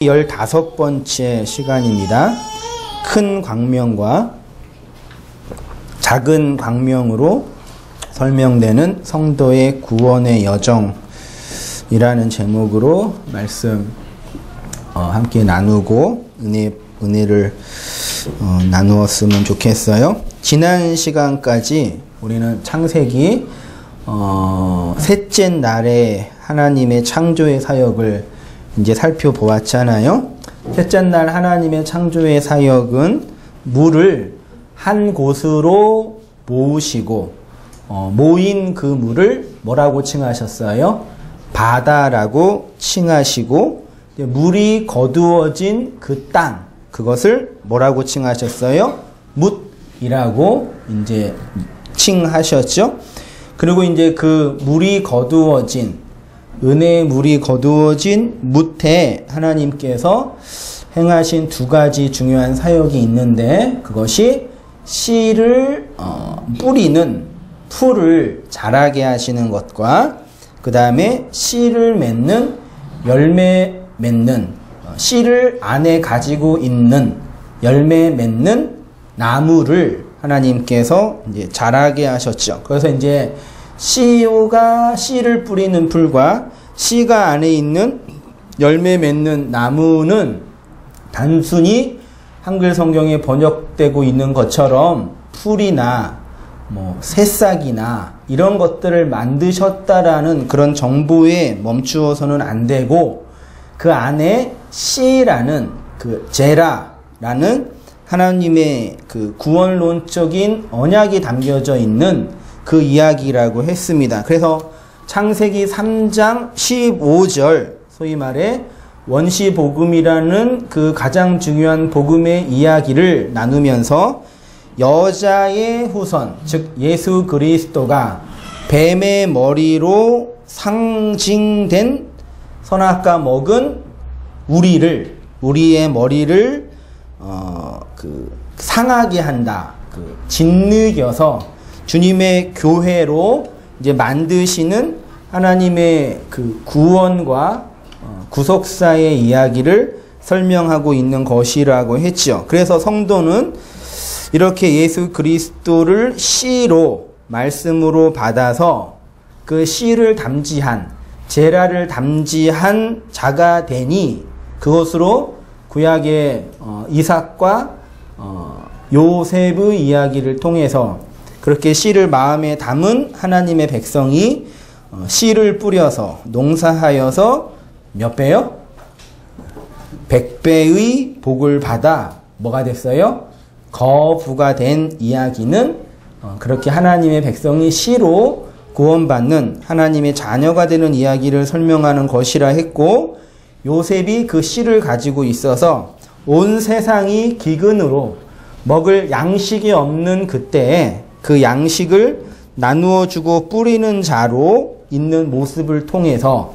15번째 시간입니다. 큰 광명과 작은 광명으로 설명되는 성도의 구원의 여정이라는 제목으로 말씀 함께 나누고 은혜를 나누었으면 좋겠어요. 지난 시간까지 우리는 창세기 셋째 날에 하나님의 창조의 사역을 이제 살펴보았잖아요. 셋째 날 하나님의 창조의 사역은 물을 한 곳으로 모으시고 모인 그 물을 뭐라고 칭하셨어요? 바다라고 칭하시고, 물이 거두어진 그 땅, 그것을 뭐라고 칭하셨어요? 뭇이라고 이제 칭하셨죠. 그리고 이제 그 물이 거두어진, 은혜의 물이 거두어진 뭇에 하나님께서 행하신 두 가지 중요한 사역이 있는데, 그것이 씨를 뿌리는 풀을 자라게 하시는 것과 그 다음에 씨를 맺는, 열매 맺는, 씨를 안에 가지고 있는 열매 맺는 나무를 하나님께서 이제 자라게 하셨죠. 그래서 이제 씨가 씨를 뿌리는 풀과 씨가 안에 있는 열매 맺는 나무는 단순히 한글 성경에 번역되고 있는 것처럼 풀이나 새싹이나 이런 것들을 만드셨다라는 그런 정보에 멈추어서는 안 되고, 그 안에 씨라는 그 제라라는 하나님의 그 구원론적인 언약이 담겨져 있는 그 이야기라고 했습니다. 그래서 창세기 3장 15절, 소위 말해 원시복음이라는 그 가장 중요한 복음의 이야기를 나누면서 여자의 후손, 즉 예수 그리스도가 뱀의 머리로 상징된 선악과 먹은 우리의 머리를 상하게 한다, 짓누겨서 주님의 교회로 이제 만드시는 하나님의 그 구원과 구속사의 이야기를 설명하고 있는 것이라고 했죠. 그래서 성도는 이렇게 예수 그리스도를 씨로, 말씀으로 받아서 그 씨를 담지한, 제라를 담지한 자가 되니, 그것으로 구약의 이삭과 요셉의 이야기를 통해서 그렇게 씨를 마음에 담은 하나님의 백성이 씨를 뿌려서 농사하여서 몇 배요? 100배의 복을 받아 뭐가 됐어요? 거부가 된 이야기는 그렇게 하나님의 백성이 씨로 구원받는 하나님의 자녀가 되는 이야기를 설명하는 것이라 했고, 요셉이 그 씨를 가지고 있어서 온 세상이 기근으로 먹을 양식이 없는 그때에 그 양식을 나누어 주고 뿌리는 자로 있는 모습을 통해서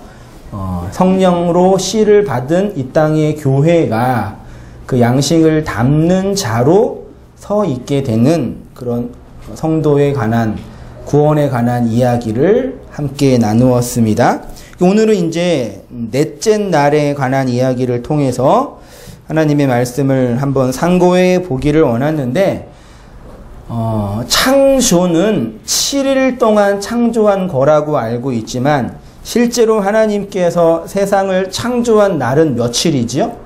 성령으로 씨를 받은 이 땅의 교회가 그 양식을 담는 자로 서 있게 되는 그런 성도에 관한, 구원에 관한 이야기를 함께 나누었습니다. 오늘은 이제 넷째 날에 관한 이야기를 통해서 하나님의 말씀을 한번 상고해 보기를 원하는데, 창조는 7일 동안 창조한 거라고 알고 있지만, 실제로 하나님께서 세상을 창조한 날은 며칠이지요?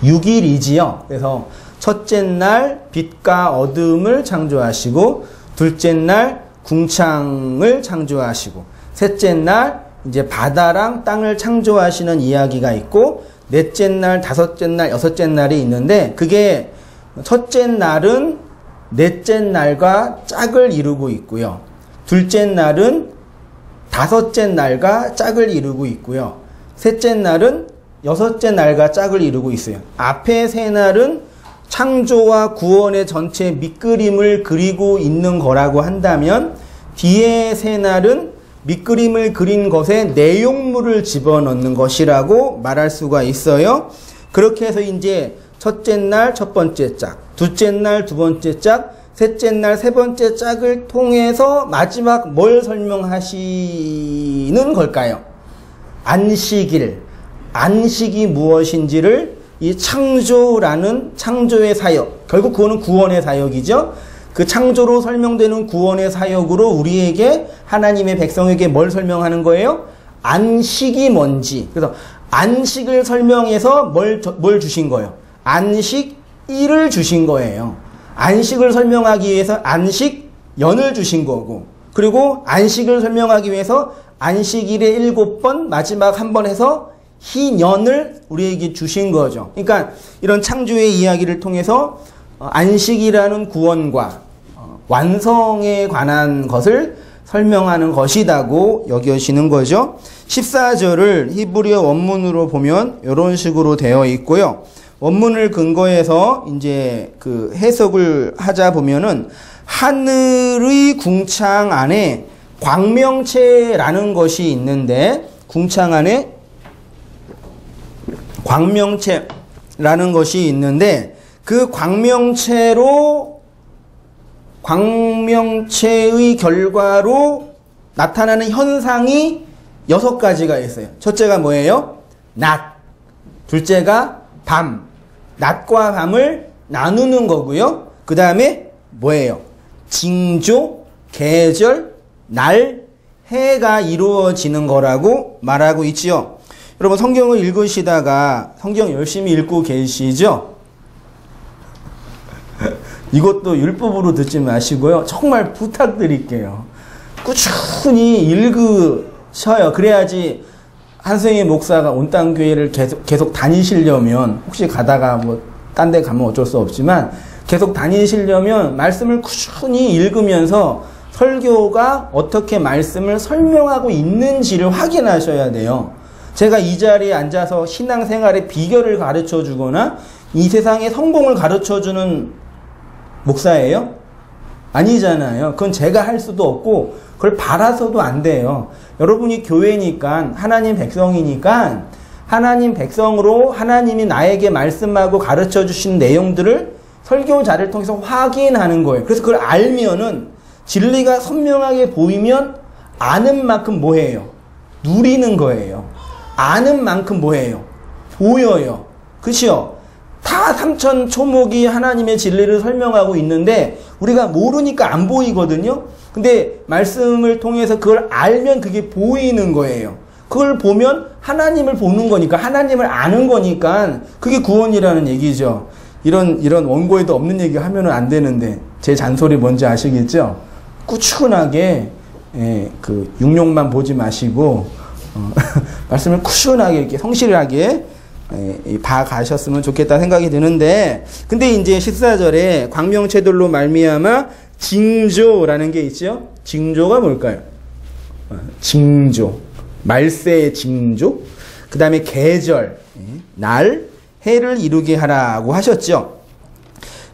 6일이지요. 그래서 첫째 날 빛과 어둠을 창조하시고, 둘째 날 궁창을 창조하시고, 셋째 날 이제 바다랑 땅을 창조하시는 이야기가 있고, 넷째 날, 다섯째 날, 여섯째 날이 있는데, 그게 첫째 날은 넷째 날과 짝을 이루고 있고요. 둘째 날은 다섯째 날과 짝을 이루고 있고요. 셋째 날은 여섯째 날과 짝을 이루고 있어요. 앞에 세 날은 창조와 구원의 전체 밑그림을 그리고 있는 거라고 한다면, 뒤에 세 날은 밑그림을 그린 것에 내용물을 집어넣는 것이라고 말할 수가 있어요. 그렇게 해서 이제 첫째 날 첫 번째 짝, 둘째 날 두 번째 짝, 셋째 날 세 번째 짝을 통해서 마지막 뭘 설명하시는 걸까요? 안식일, 안식이 무엇인지를 이 창조라는 창조의 사역, 결국 그거는 구원의 사역이죠. 그 창조로 설명되는 구원의 사역으로 우리에게, 하나님의 백성에게 뭘 설명하는 거예요? 안식이 뭔지. 그래서 안식을 설명해서 뭘 주신 거예요? 안식일을 주신 거예요. 안식을 설명하기 위해서 안식연을 주신 거고, 그리고 안식을 설명하기 위해서 안식일에 7번, 마지막 한 번 해서 희년을 우리에게 주신 거죠. 그러니까 이런 창조의 이야기를 통해서 안식이라는 구원과 완성에 관한 것을 설명하는 것이라고 여겨지는 거죠. 14절을 히브리어 원문으로 보면 이런 식으로 되어 있고요. 원문을 근거해서 이제 그 해석을 하자 보면은, 하늘의 궁창 안에 광명체라는 것이 있는데, 궁창 안에 광명체라는 것이 있는데, 그 광명체의 결과로 나타나는 현상이 6가지가 있어요. 첫째가 뭐예요? 낮. 둘째가 밤. 낮과 밤을 나누는 거고요. 그 다음에 뭐예요? 징조, 계절, 날, 해가 이루어지는 거라고 말하고 있지요. 여러분, 성경을 읽으시다가 성경 열심히 읽고 계시죠? 이것도 율법으로 듣지 마시고요. 정말 부탁드릴게요. 꾸준히 읽으셔요. 그래야지 한승희 목사가 온땅교회를 계속 다니시려면, 혹시 가다가 뭐 딴 데 가면 어쩔 수 없지만 계속 다니시려면 말씀을 꾸준히 읽으면서 설교가 어떻게 말씀을 설명하고 있는지를 확인하셔야 돼요. 제가 이 자리에 앉아서 신앙생활의 비결을 가르쳐 주거나 이 세상의 성공을 가르쳐 주는 목사예요? 아니잖아요. 그건 제가 할 수도 없고 그걸 바라서도 안 돼요. 여러분이 교회니까, 하나님 백성이니까, 하나님 백성으로 하나님이 나에게 말씀하고 가르쳐 주신 내용들을 설교자를 통해서 확인하는 거예요. 그래서 그걸 알면은, 진리가 선명하게 보이면 아는 만큼 뭐해요? 누리는 거예요. 아는 만큼 뭐해요? 보여요. 그치요? 다 삼천 초목이 하나님의 진리를 설명하고 있는데 우리가 모르니까 안 보이거든요. 근데 말씀을 통해서 그걸 알면 그게 보이는 거예요. 그걸 보면 하나님을 보는 거니까, 하나님을 아는 거니까 그게 구원이라는 얘기죠. 이런 원고에도 없는 얘기 하면은 안 되는데, 제 잔소리 뭔지 아시겠죠? 꾸준하게 그 육룡만 보지 마시고 말씀을 꾸준하게 이렇게 성실하게 봐가셨으면 좋겠다 생각이 드는데, 근데 이제 14절에 광명체들로 말미암아 징조라는 게 있죠. 징조가 뭘까요? 징조, 말세의 징조, 그 다음에 계절, 날, 해를 이루게 하라고 하셨죠.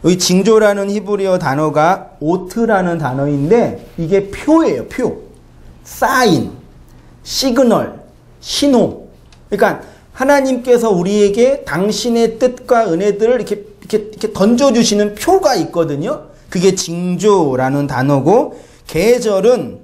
여기 징조라는 히브리어 단어가 오트라는 단어인데, 이게 표예요. 표, 사인, 시그널, 신호. 그러니까 하나님께서 우리에게 당신의 뜻과 은혜들을 이렇게 던져주시는 표가 있거든요. 그게 징조라는 단어고, 계절은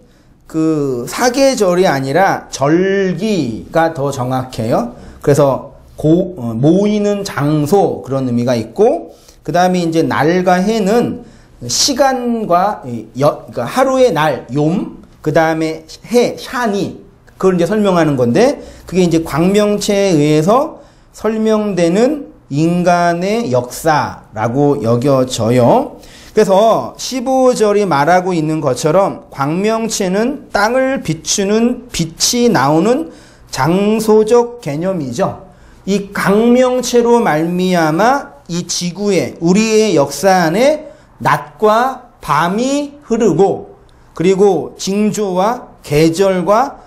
그 사계절이 아니라 절기가 더 정확해요. 그래서 모이는 장소, 그런 의미가 있고, 그 다음에 이제 날과 해는 시간과 그러니까 하루의 날, 욤, 그 다음에 해, 샤니, 그걸 이제 설명하는 건데, 그게 이제 광명체에 의해서 설명되는 인간의 역사라고 여겨져요. 그래서 15절이 말하고 있는 것처럼 광명체는 땅을 비추는 빛이 나오는 장소적 개념이죠. 이 광명체로 말미암아 이 지구에, 우리의 역사 안에 낮과 밤이 흐르고, 그리고 징조와 계절과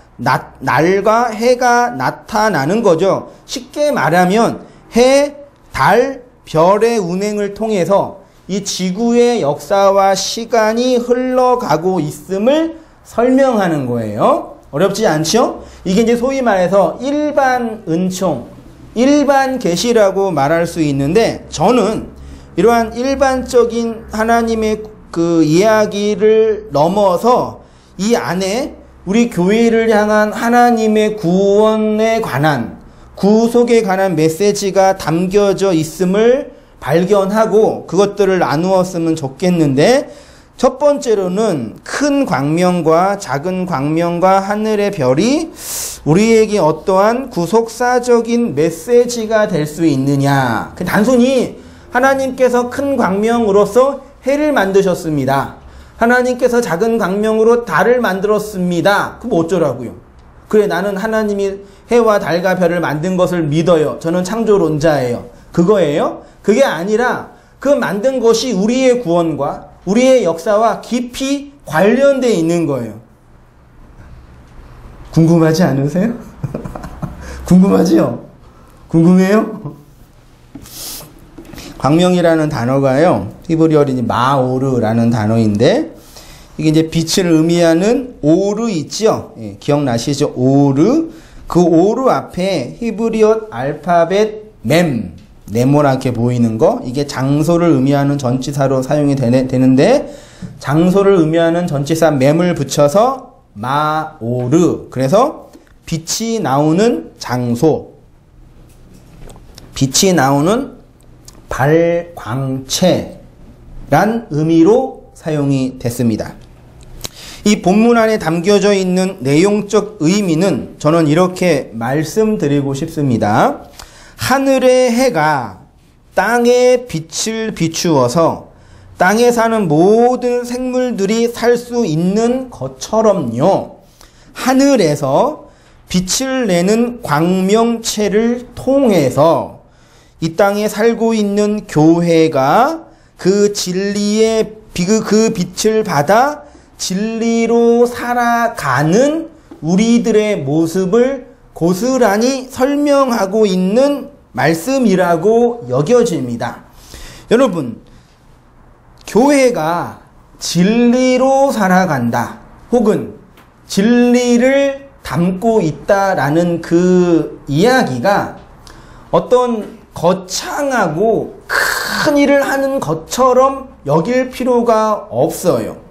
날과 해가 나타나는 거죠. 쉽게 말하면 해, 달, 별의 운행을 통해서 이 지구의 역사와 시간이 흘러가고 있음을 설명하는 거예요. 어렵지 않죠? 이게 이제 소위 말해서 일반 은총, 일반 계시라고 말할 수 있는데, 저는 이러한 일반적인 하나님의 그 이야기를 넘어서 이 안에 우리 교회를 향한 하나님의 구원에 관한, 구속에 관한 메시지가 담겨져 있음을 발견하고 그것들을 나누었으면 좋겠는데, 첫 번째로는 큰 광명과 작은 광명과 하늘의 별이 우리에게 어떠한 구속사적인 메시지가 될 수 있느냐. 단순히 하나님께서 큰 광명으로서 해를 만드셨습니다. 하나님께서 작은 광명으로 달을 만들었습니다. 그럼 어쩌라고요? 그래, 나는 하나님이 해와 달과 별을 만든 것을 믿어요. 저는 창조론자예요. 그거예요? 그게 아니라 그 만든 것이 우리의 구원과 우리의 역사와 깊이 관련되어 있는 거예요. 궁금하지 않으세요? 궁금하지요? 궁금해요? 광명이라는 단어가요, 히브리어로 마오르라는 단어인데, 이게 이제 빛을 의미하는 오르 있죠? 예, 기억나시죠? 오르. 그 오르 앞에 히브리어 알파벳 mem, 네모나게 보이는 거, 이게 장소를 의미하는 전치사로 사용이 되는데, 장소를 의미하는 전치사 mem을 붙여서 마오르. 그래서 빛이 나오는 장소, 빛이 나오는 발광체란 의미로 사용이 됐습니다. 이 본문 안에 담겨져 있는 내용적 의미는 저는 이렇게 말씀드리고 싶습니다. 하늘의 해가 땅에 빛을 비추어서 땅에 사는 모든 생물들이 살 수 있는 것처럼요, 하늘에서 빛을 내는 광명체를 통해서 이 땅에 살고 있는 교회가 그 진리의 그 빛을 받아 진리로 살아가는 우리들의 모습을 고스란히 설명하고 있는 말씀이라고 여겨집니다. 여러분, 교회가 진리로 살아간다, 혹은 진리를 담고 있다라는 그 이야기가 어떤 거창하고 큰 일을 하는 것처럼 여길 필요가 없어요.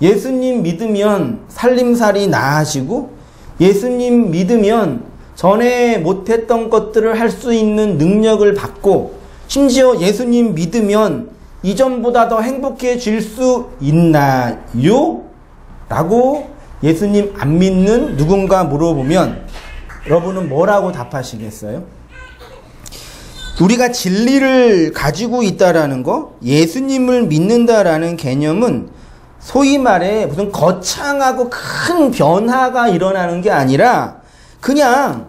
예수님 믿으면 살림살이 나아지고, 예수님 믿으면 전에 못했던 것들을 할 수 있는 능력을 받고, 심지어 예수님 믿으면 이전보다 더 행복해질 수 있나요? 라고 예수님 안 믿는 누군가 물어보면 여러분은 뭐라고 답하시겠어요? 우리가 진리를 가지고 있다라는 거, 예수님을 믿는다라는 개념은 소위 말해 무슨 거창하고 큰 변화가 일어나는 게 아니라 그냥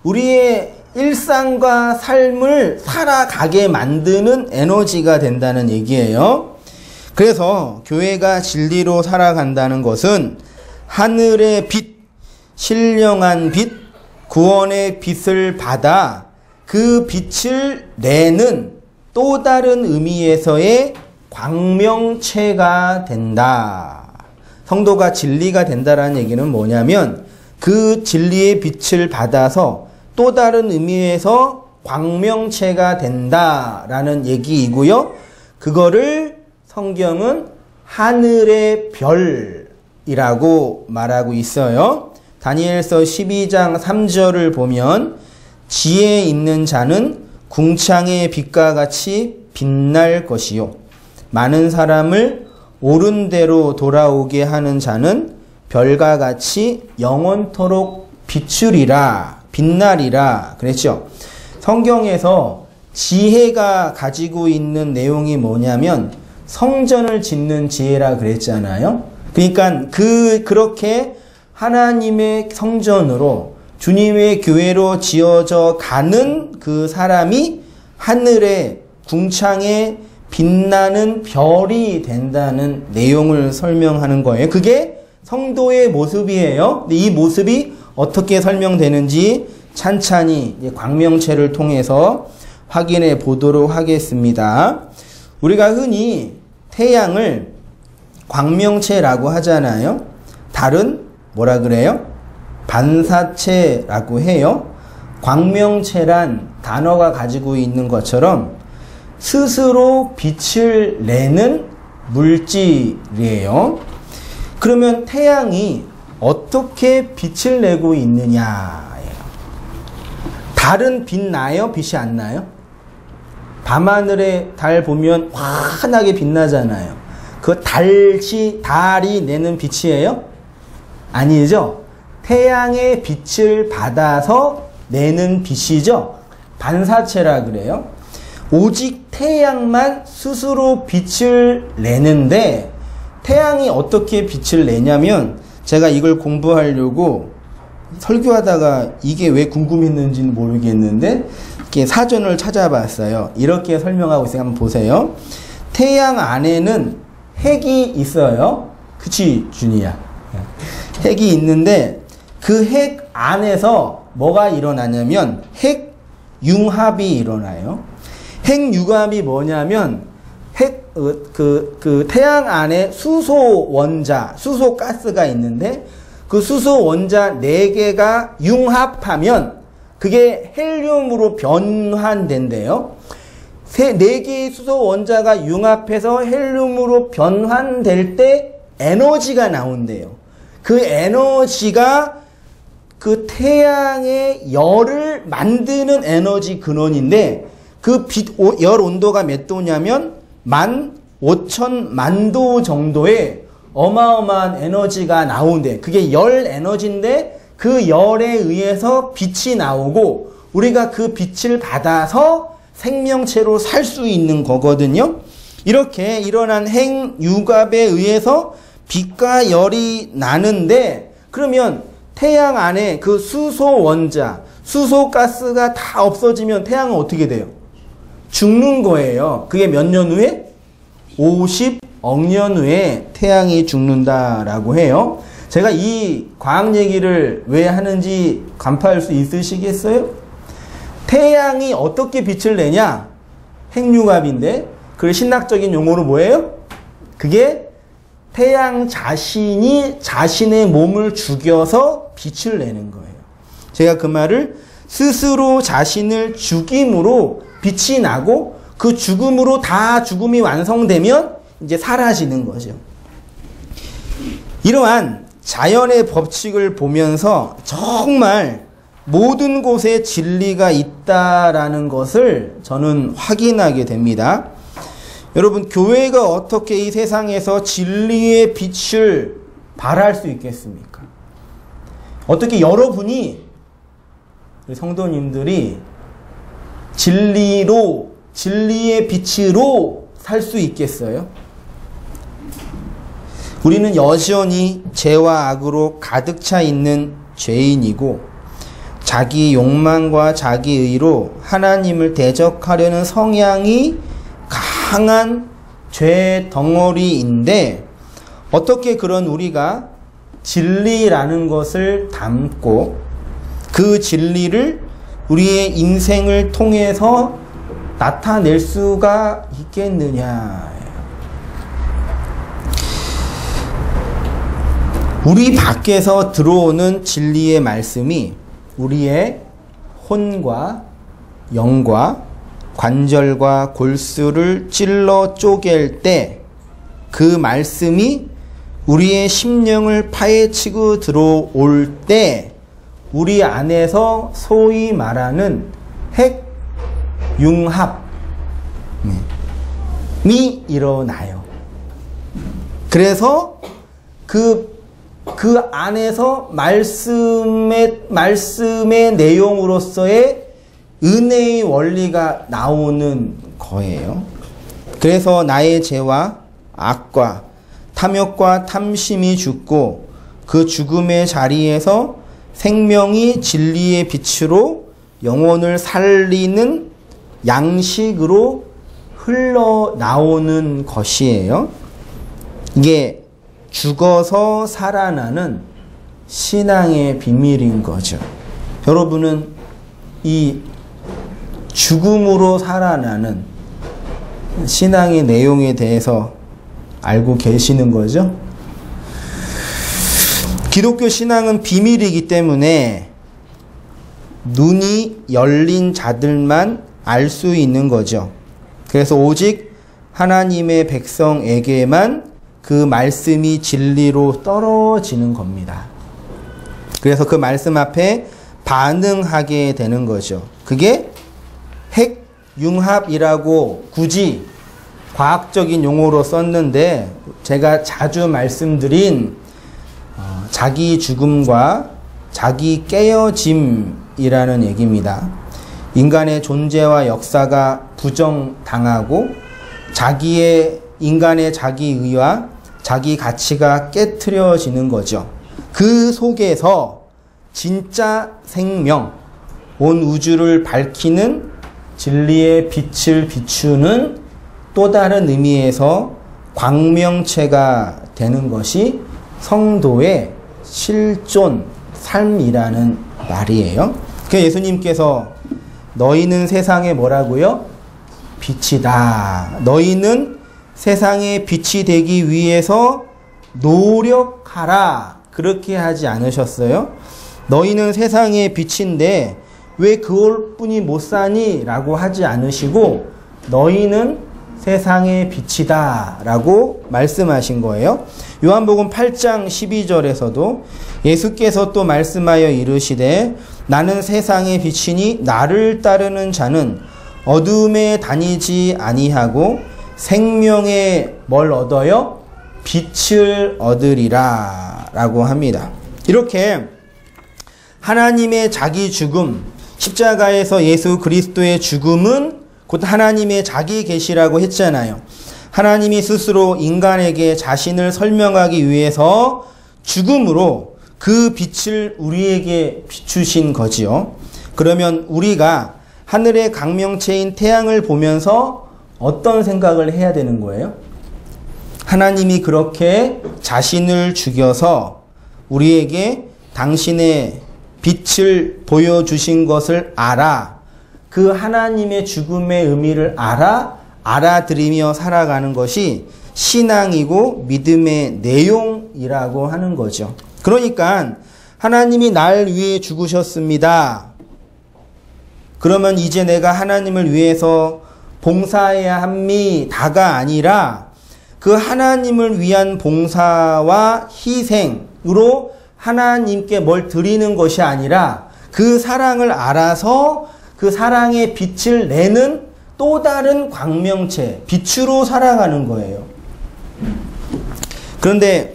우리의 일상과 삶을 살아가게 만드는 에너지가 된다는 얘기예요. 그래서 교회가 진리로 살아간다는 것은 하늘의 빛, 신령한 빛, 구원의 빛을 받아 그 빛을 내는 또 다른 의미에서의 광명체가 된다. 성도가 진리가 된다라는 얘기는 뭐냐면 그 진리의 빛을 받아서 또 다른 의미에서 광명체가 된다라는 얘기이고요. 그거를 성경은 하늘의 별이라고 말하고 있어요. 다니엘서 12장 3절을 보면 지혜 있는 자는 궁창의 빛과 같이 빛날 것이요, 많은 사람을 옳은 대로 돌아오게 하는 자는 별과 같이 영원토록 비추리라, 빛나리라 그랬죠. 성경에서 지혜가 가지고 있는 내용이 뭐냐면 성전을 짓는 지혜라 그랬잖아요. 그러니까 그렇게 하나님의 성전으로 주님의 교회로 지어져 가는 그 사람이 하늘의 궁창에 빛나는 별이 된다는 내용을 설명하는 거예요. 그게 성도의 모습이에요. 근데 이 모습이 어떻게 설명되는지 찬찬히 광명체를 통해서 확인해 보도록 하겠습니다. 우리가 흔히 태양을 광명체라고 하잖아요. 달은 뭐라 그래요? 반사체라고 해요. 광명체란 단어가 가지고 있는 것처럼 스스로 빛을 내는 물질이에요. 그러면 태양이 어떻게 빛을 내고 있느냐? 달은 빛나요? 빛이 안 나요? 밤하늘에 달 보면 환하게 빛나잖아요. 그 달이 내는 빛이에요? 아니죠. 태양의 빛을 받아서 내는 빛이죠. 반사체라 그래요. 오직 태양만 스스로 빛을 내는데, 태양이 어떻게 빛을 내냐면, 제가 이걸 공부하려고 설교하다가 이게 왜 궁금했는지는 모르겠는데 이렇게 사전을 찾아봤어요. 이렇게 설명하고 있어요. 한번 보세요. 태양 안에는 핵이 있어요. 그치, 준이야? 핵이 있는데 그 핵 안에서 뭐가 일어나냐면 핵융합이 일어나요. 핵융합이 뭐냐면 태양 안에 수소 원자, 수소 가스가 있는데 그 수소 원자 4개가 융합하면 그게 헬륨으로 변환된대요. 4개의 수소 원자가 융합해서 헬륨으로 변환될 때 에너지가 나온대요. 그 에너지가 그 태양의 열을 만드는 에너지 근원인데, 그 열 온도가 몇 도냐면 15,000만 도 정도의 어마어마한 에너지가 나온대. 그게 열 에너지인데 그 열에 의해서 빛이 나오고 우리가 그 빛을 받아서 생명체로 살 수 있는 거거든요. 이렇게 일어난 핵융합에 의해서 빛과 열이 나는데, 그러면 태양 안에 그 수소 원자, 수소 가스가 다 없어지면 태양은 어떻게 돼요? 죽는 거예요. 그게 몇 년 후에? 50억 년 후에 태양이 죽는다라고 해요. 제가 이 과학 얘기를 왜 하는지 간파할 수 있으시겠어요? 태양이 어떻게 빛을 내냐? 핵융합인데, 그 신학적인 용어로 뭐예요? 그게 태양 자신이 자신의 몸을 죽여서 빛을 내는 거예요. 제가 그 말을 스스로 자신을 죽임으로 빛이 나고, 그 죽음으로 다 죽음이 완성되면 이제 사라지는 거죠. 이러한 자연의 법칙을 보면서 정말 모든 곳에 진리가 있다라는 것을 저는 확인하게 됩니다. 여러분, 교회가 어떻게 이 세상에서 진리의 빛을 발할 수 있겠습니까? 어떻게 여러분이, 성도님들이 진리의 빛으로 살 수 있겠어요? 우리는 여전히 죄와 악으로 가득 차 있는 죄인이고, 자기 욕망과 자기 의로 하나님을 대적하려는 성향이 강한 죄 덩어리인데, 어떻게 그런 우리가 진리라는 것을 담고 그 진리를 우리의 인생을 통해서 나타낼 수가 있겠느냐. 우리 밖에서 들어오는 진리의 말씀이 우리의 혼과 영과 관절과 골수를 찔러 쪼갤 때, 그 말씀이 우리의 심령을 파헤치고 들어올 때 우리 안에서 소위 말하는 핵융합이 일어나요. 그래서 그 안에서 말씀의 내용으로서의 은혜의 원리가 나오는 거예요. 그래서 나의 죄와 악과 탐욕과 탐심이 죽고, 그 죽음의 자리에서 생명이 진리의 빛으로 영혼을 살리는 양식으로 흘러나오는 것이에요. 이게 죽어서 살아나는 신앙의 비밀인 거죠. 여러분은 이 죽음으로 살아나는 신앙의 내용에 대해서 알고 계시는 거죠? 기독교 신앙은 비밀이기 때문에 눈이 열린 자들만 알 수 있는 거죠. 그래서 오직 하나님의 백성에게만 그 말씀이 진리로 떨어지는 겁니다. 그래서 그 말씀 앞에 반응하게 되는 거죠. 그게 핵융합이라고 굳이 과학적인 용어로 썼는데 제가 자주 말씀드린 자기 죽음과 자기 깨어짐이라는 얘기입니다. 인간의 존재와 역사가 부정당하고 인간의 자기의와 자기 가치가 깨트려지는 거죠. 그 속에서 진짜 생명, 온 우주를 밝히는 진리의 빛을 비추는 또 다른 의미에서 광명체가 되는 것이 성도의 실존 삶이라는 말이에요. 그래서 예수님께서 너희는 세상에 뭐라고요? 빛이다. 너희는 세상에 빛이 되기 위해서 노력하라. 그렇게 하지 않으셨어요? 너희는 세상의 빛인데 왜 그것뿐이 못 사니? 라고 하지 않으시고 너희는 세상의 빛이다 라고 말씀하신 거예요. 요한복음 8장 12절에서도 예수께서 또 말씀하여 이르시되 나는 세상의 빛이니 나를 따르는 자는 어둠에 다니지 아니하고 생명의 뭘 얻어요? 빛을 얻으리라 라고 합니다. 이렇게 하나님의 자기 죽음, 십자가에서 예수 그리스도의 죽음은 곧 하나님의 자기 계시라고 했잖아요. 하나님이 스스로 인간에게 자신을 설명하기 위해서 죽음으로 그 빛을 우리에게 비추신 거지요. 그러면 우리가 하늘의 강명체인 태양을 보면서 어떤 생각을 해야 되는 거예요? 하나님이 그렇게 자신을 죽여서 우리에게 당신의 빛을 보여주신 것을 알아. 그 하나님의 죽음의 의미를 알아들이며 살아가는 것이 신앙이고 믿음의 내용이라고 하는 거죠. 그러니까 하나님이 날 위해 죽으셨습니다. 그러면 이제 내가 하나님을 위해서 봉사해야 합니다가 아니라 그 하나님을 위한 봉사와 희생으로 하나님께 뭘 드리는 것이 아니라 그 사랑을 알아서 그 사랑의 빛을 내는 또 다른 광명체, 빛으로 살아가는 거예요. 그런데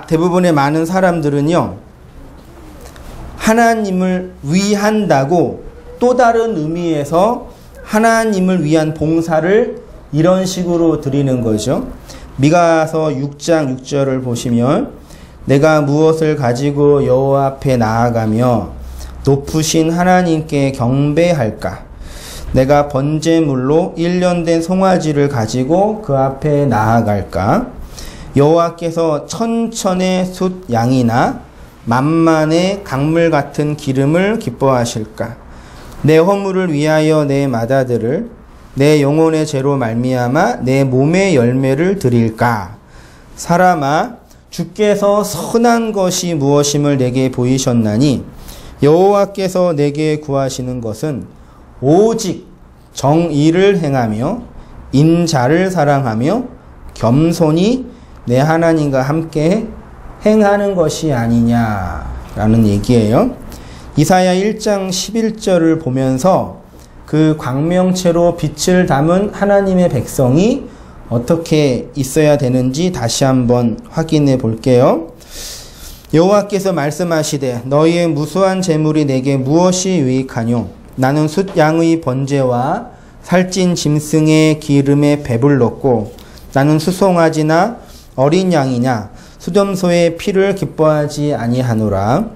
대부분의 많은 사람들은요, 하나님을 위한다고 또 다른 의미에서 하나님을 위한 봉사를 이런 식으로 드리는 거죠. 미가서 6장 6절을 보시면 내가 무엇을 가지고 여호와 앞에 나아가며 높으신 하나님께 경배할까? 내가 번제물로 1년 된 송아지를 가지고 그 앞에 나아갈까? 여호와께서 천천의 숫 양이나 만만의 강물 같은 기름을 기뻐하실까? 내 허물을 위하여 내 맏아들을 내 영혼의 죄로 말미암아 내 몸의 열매를 드릴까? 사람아, 주께서 선한 것이 무엇임을 내게 보이셨나니 여호와께서 내게 구하시는 것은 오직 정의를 행하며 인자를 사랑하며 겸손히 내 하나님과 함께 행하는 것이 아니냐라는 얘기예요. 이사야 1장 11절을 보면서 그 광명체로 빛을 담은 하나님의 백성이 어떻게 있어야 되는지 다시 한번 확인해 볼게요. 여호와께서 말씀하시되 너희의 무수한 재물이 내게 무엇이 유익하뇨? 나는 숫 양의 번제와 살찐 짐승의 기름에 배불렀고 나는 수송아지나 어린 양이냐 수점소의 피를 기뻐하지 아니하노라.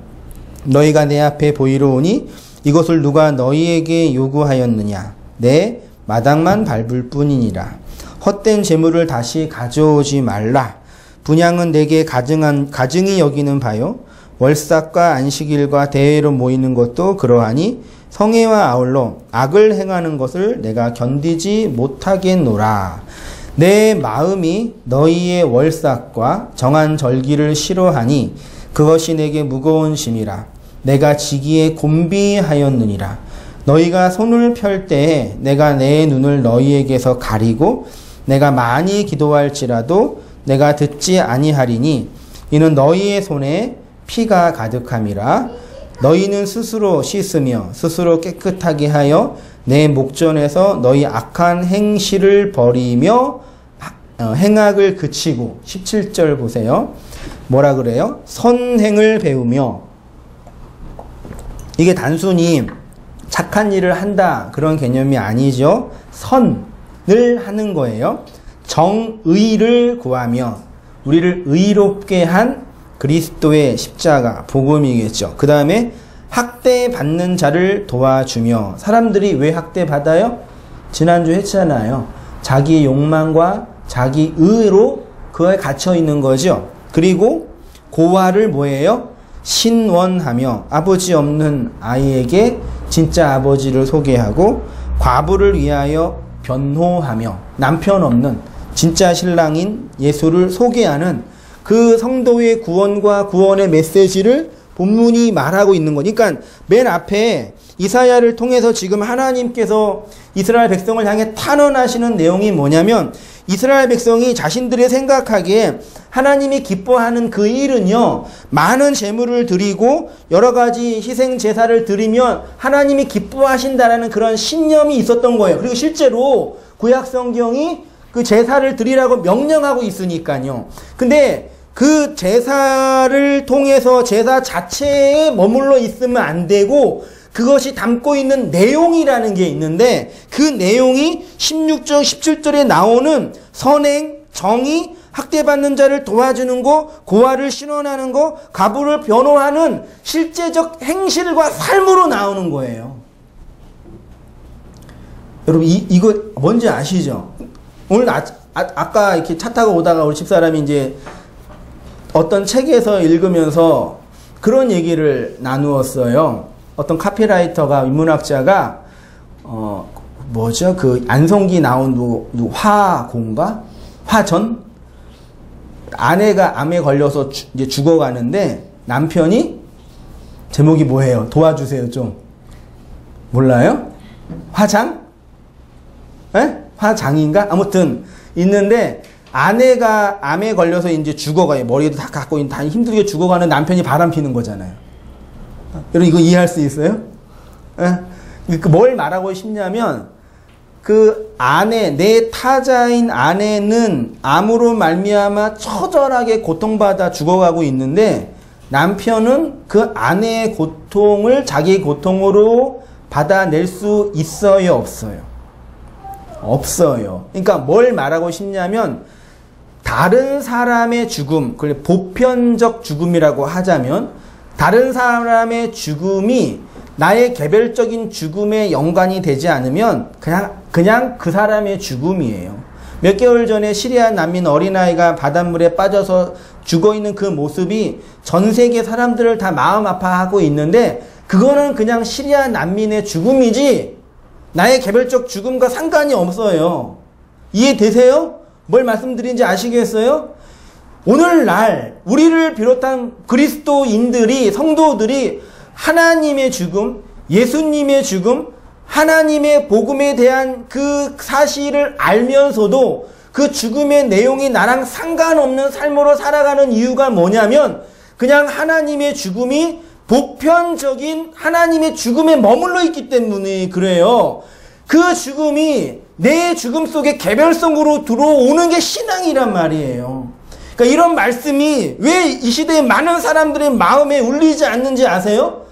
너희가 내 앞에 보이러 오니 이것을 누가 너희에게 요구하였느냐? 내 마당만 밟을 뿐이니라. 헛된 재물을 다시 가져오지 말라. 분향은 내게 가증히 여기는 바요. 월삭과 안식일과 대회로 모이는 것도 그러하니 성회와 아울러 악을 행하는 것을 내가 견디지 못하겠노라. 내 마음이 너희의 월삭과 정한 절기를 싫어하니 그것이 내게 무거운 짐이라. 내가 지기에 곤비하였느니라. 너희가 손을 펼 때에 내가 내 눈을 너희에게서 가리고 내가 많이 기도할지라도 내가 듣지 아니하리니 이는 너희의 손에 피가 가득함이라. 너희는 스스로 씻으며 스스로 깨끗하게 하여 내 목전에서 너희 악한 행실을 버리며 행악을 그치고 17절 보세요. 뭐라 그래요? 선행을 배우며. 이게 단순히 착한 일을 한다 그런 개념이 아니죠. 선을 하는 거예요. 정의를 구하며 우리를 의롭게 한 그리스도의 십자가 복음이겠죠. 그 다음에 학대받는 자를 도와주며. 사람들이 왜 학대받아요? 지난주 했잖아요. 자기의 욕망과 자기 의로 그에 갇혀 있는 거죠. 그리고 고아를 뭐예요? 신원하며 아버지 없는 아이에게 진짜 아버지를 소개하고 과부를 위하여 변호하며 남편 없는 진짜 신랑인 예수를 소개하는 그 성도의 구원과 구원의 메시지를 본문이 말하고 있는 거니까 맨 앞에 이사야를 통해서 지금 하나님께서 이스라엘 백성을 향해 탄원하시는 내용이 뭐냐면 이스라엘 백성이 자신들이 생각하기에 하나님이 기뻐하는 그 일은요, 많은 제물을 드리고 여러 가지 희생 제사를 드리면 하나님이 기뻐하신다라는 그런 신념이 있었던 거예요. 그리고 실제로 구약 성경이 그 제사를 드리라고 명령하고 있으니까요. 근데 그 제사를 통해서 제사 자체에 머물러 있으면 안 되고 그것이 담고 있는 내용이라는 게 있는데 그 내용이 16절, 17절에 나오는 선행, 정의, 학대받는 자를 도와주는 거, 고아를 신원하는 거, 과부를 변호하는 실제적 행실과 삶으로 나오는 거예요. 여러분 이거 뭔지 아시죠? 오늘 아까 이렇게 차 타고 오다가 우리 집사람이 이제 어떤 책에서 읽으면서 그런 얘기를 나누었어요. 어떤 카피라이터가, 인문학자가, 뭐죠? 그 안성기 나온 화고인가? 화전? 아내가 암에 걸려서 이제 죽어가는데 남편이 제목이 뭐예요? 도와주세요, 좀. 몰라요? 화장? 에? 화장인가? 아무튼 있는데 아내가 암에 걸려서 이제 죽어가요. 머리도 다 갖고 있는 다 힘들게 죽어가는 남편이 바람 피는 거잖아요. 여러분 이거 이해할 수 있어요? 뭘 말하고 싶냐면 그 아내, 내 타자인 아내는 암으로 말미암아 처절하게 고통받아 죽어가고 있는데 남편은 그 아내의 고통을 자기 고통으로 받아낼 수 있어요, 없어요? 없어요. 그러니까 뭘 말하고 싶냐면 다른 사람의 죽음, 그래 보편적 죽음이라고 하자면 다른 사람의 죽음이 나의 개별적인 죽음에 연관이 되지 않으면 그냥 그 사람의 죽음이에요. 몇 개월 전에 시리아 난민 어린아이가 바닷물에 빠져서 죽어있는 그 모습이 전 세계 사람들을 다 마음 아파하고 있는데 그거는 그냥 시리아 난민의 죽음이지 나의 개별적 죽음과 상관이 없어요. 이해되세요? 뭘 말씀드린지 아시겠어요? 오늘날 우리를 비롯한 그리스도인들이, 성도들이 하나님의 죽음, 예수님의 죽음, 하나님의 복음에 대한 그 사실을 알면서도 그 죽음의 내용이 나랑 상관없는 삶으로 살아가는 이유가 뭐냐면 그냥 하나님의 죽음이 보편적인 하나님의 죽음에 머물러 있기 때문에 그래요. 그 죽음이 내 죽음 속에 개별성으로 들어오는 게 신앙이란 말이에요. 그러니까 이런 말씀이 왜 이 시대에 많은 사람들의 마음에 울리지 않는지 아세요?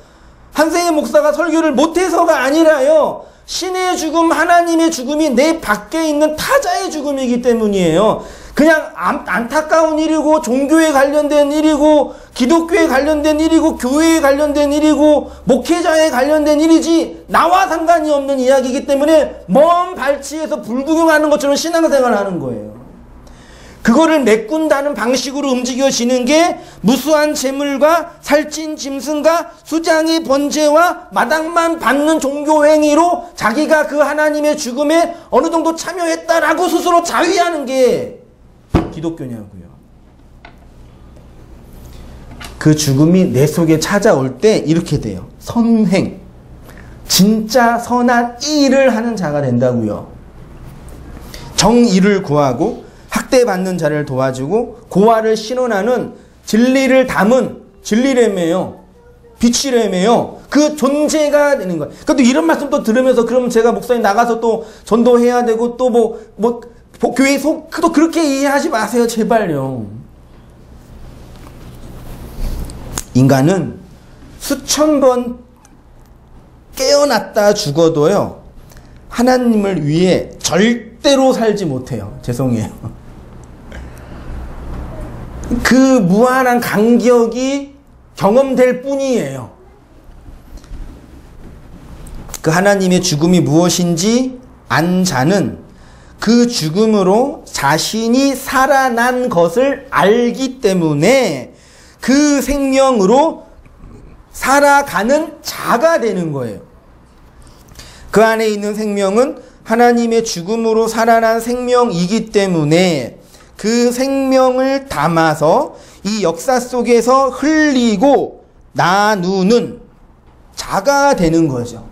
한세희 목사가 설교를 못해서가 아니라요. 신의 죽음, 하나님의 죽음이 내 밖에 있는 타자의 죽음이기 때문이에요. 그냥 안타까운 일이고 종교에 관련된 일이고 기독교에 관련된 일이고 교회에 관련된 일이고 목회자에 관련된 일이지 나와 상관이 없는 이야기이기 때문에 먼 발치에서 불구경하는 것처럼 신앙생활을 하는 거예요. 그거를 메꾼다는 방식으로 움직여지는 게 무수한 재물과 살찐 짐승과 수장의 번제와 마당만 받는 종교 행위로 자기가 그 하나님의 죽음에 어느 정도 참여했다라고 스스로 자위하는 게 기독교냐고요. 그 죽음이 내 속에 찾아올 때 이렇게 돼요. 선행, 진짜 선한 일을 하는 자가 된다고요. 정의를 구하고 학대받는 자를 도와주고 고아를 신원하는 진리를 담은 진리래매요. 빛이라며요. 그 존재가 되는 거예요. 그래도 이런 말씀 또 들으면서 그러면 제가 목사님 나가서 또 전도해야 되고 또 교회 또 그렇게 이해하지 마세요. 제발요. 인간은 수천 번 깨어났다 죽어도요. 하나님을 위해 절대로 살지 못해요. 죄송해요. 그 무한한 간격이 경험될 뿐이에요. 그 하나님의 죽음이 무엇인지 안 자는 그 죽음으로 자신이 살아난 것을 알기 때문에 그 생명으로 살아가는 자가 되는 거예요. 그 안에 있는 생명은 하나님의 죽음으로 살아난 생명이기 때문에 그 생명을 담아서 이 역사 속에서 흘리고 나누는 자가 되는 거죠.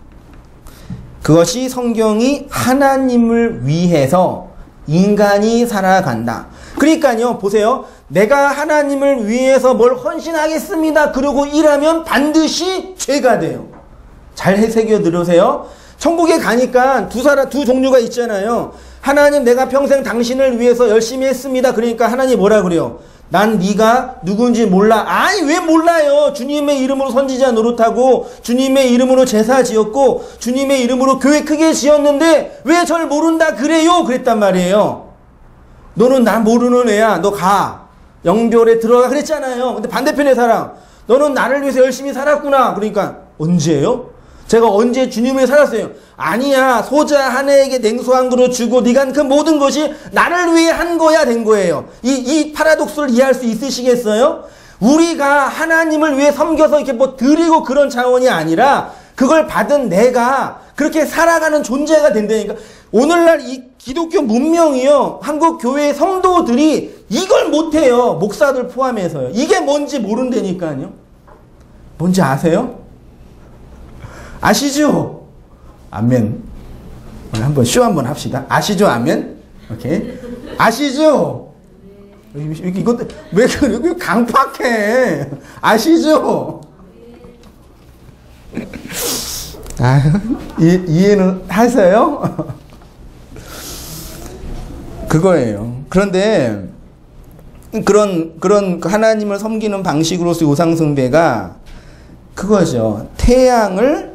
그것이 성경이 하나님을 위해서 인간이 살아간다. 그러니까요, 보세요. 내가 하나님을 위해서 뭘 헌신하겠습니다. 그러고 일하면 반드시 죄가 돼요. 잘 새겨 들으세요. 천국에 가니까 두 종류가 있잖아요. 하나님, 내가 평생 당신을 위해서 열심히 했습니다. 그러니까 하나님 뭐라 그래요? 난 네가 누군지 몰라. 아니, 왜 몰라요? 주님의 이름으로 선지자 노릇하고 주님의 이름으로 제사 지었고 주님의 이름으로 교회 크게 지었는데 왜 절 모른다 그래요? 그랬단 말이에요. 너는 나 모르는 애야. 너 가. 영별에 들어가 그랬잖아요. 근데 반대편의 사람, 너는 나를 위해서 열심히 살았구나. 그러니까 언제예요? 제가 언제 주님을 살았어요? 아니야. 소자 하나에게 냉수 한 그릇 주고 네가 그 모든 것이 나를 위해 한 거야 된 거예요. 이 파라독스를 이해할 수 있으시겠어요? 우리가 하나님을 위해 섬겨서 이렇게 뭐 드리고 그런 차원이 아니라 그걸 받은 내가 그렇게 살아가는 존재가 된다니까. 오늘날 이 기독교 문명이요, 한국 교회 성도들이 이걸 못해요. 목사들 포함해서요. 이게 뭔지 모른다니까요. 뭔지 아세요? 아시죠? 아멘. 오늘 한번 쇼 한번 합시다. 아시죠? 아멘. 오케이. 아시죠? 이것도 왜 그렇게 강팍해? 아시죠? 이해는 하세요? 그거예요. 그런데 그런 하나님을 섬기는 방식으로서 우상숭배가 그거죠. 태양을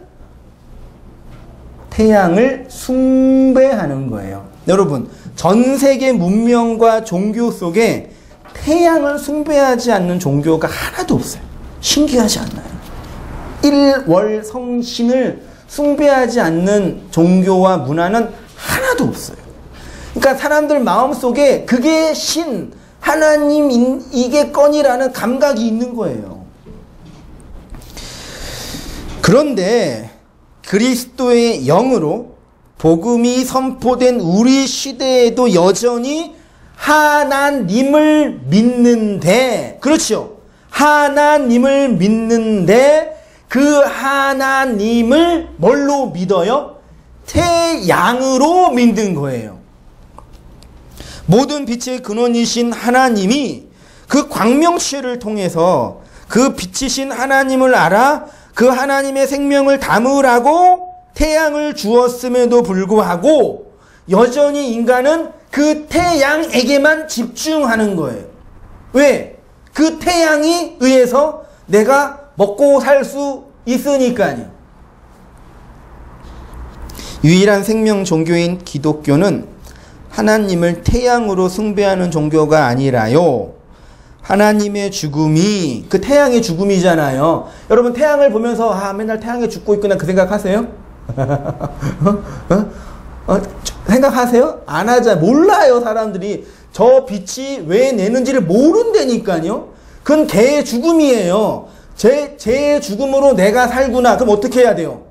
숭배하는 거예요. 여러분, 전 세계 문명과 종교 속에 태양을 숭배하지 않는 종교가 하나도 없어요. 신기하지 않나요? 일월 성신을 숭배하지 않는 종교와 문화는 하나도 없어요. 그러니까 사람들 마음속에 그게 신, 하나님 이게건이라는 감각이 있는 거예요. 그런데 그리스도의 영으로 복음이 선포된 우리 시대에도 여전히 하나님을 믿는데, 그렇죠? 하나님을 믿는데 그 하나님을 뭘로 믿어요? 태양으로 믿는 거예요. 모든 빛의 근원이신 하나님이 그 광명체를 통해서 그 빛이신 하나님을 알아 그 하나님의 생명을 담으라고 태양을 주었음에도 불구하고 여전히 인간은 그 태양에게만 집중하는 거예요. 왜? 그 태양이 의해서 내가 먹고 살 수 있으니까요. 유일한 생명 종교인 기독교는 하나님을 태양으로 숭배하는 종교가 아니라요, 하나님의 죽음이 그 태양의 죽음이잖아요. 여러분, 태양을 보면서 맨날 태양에 죽고 있구나 그 생각하세요? 생각하세요? 안 하자. 몰라요. 사람들이 저 빛이 왜 내는지를 모른다니까요. 그건 개의 죽음이에요. 제 죽음으로 내가 살구나. 그럼 어떻게 해야 돼요?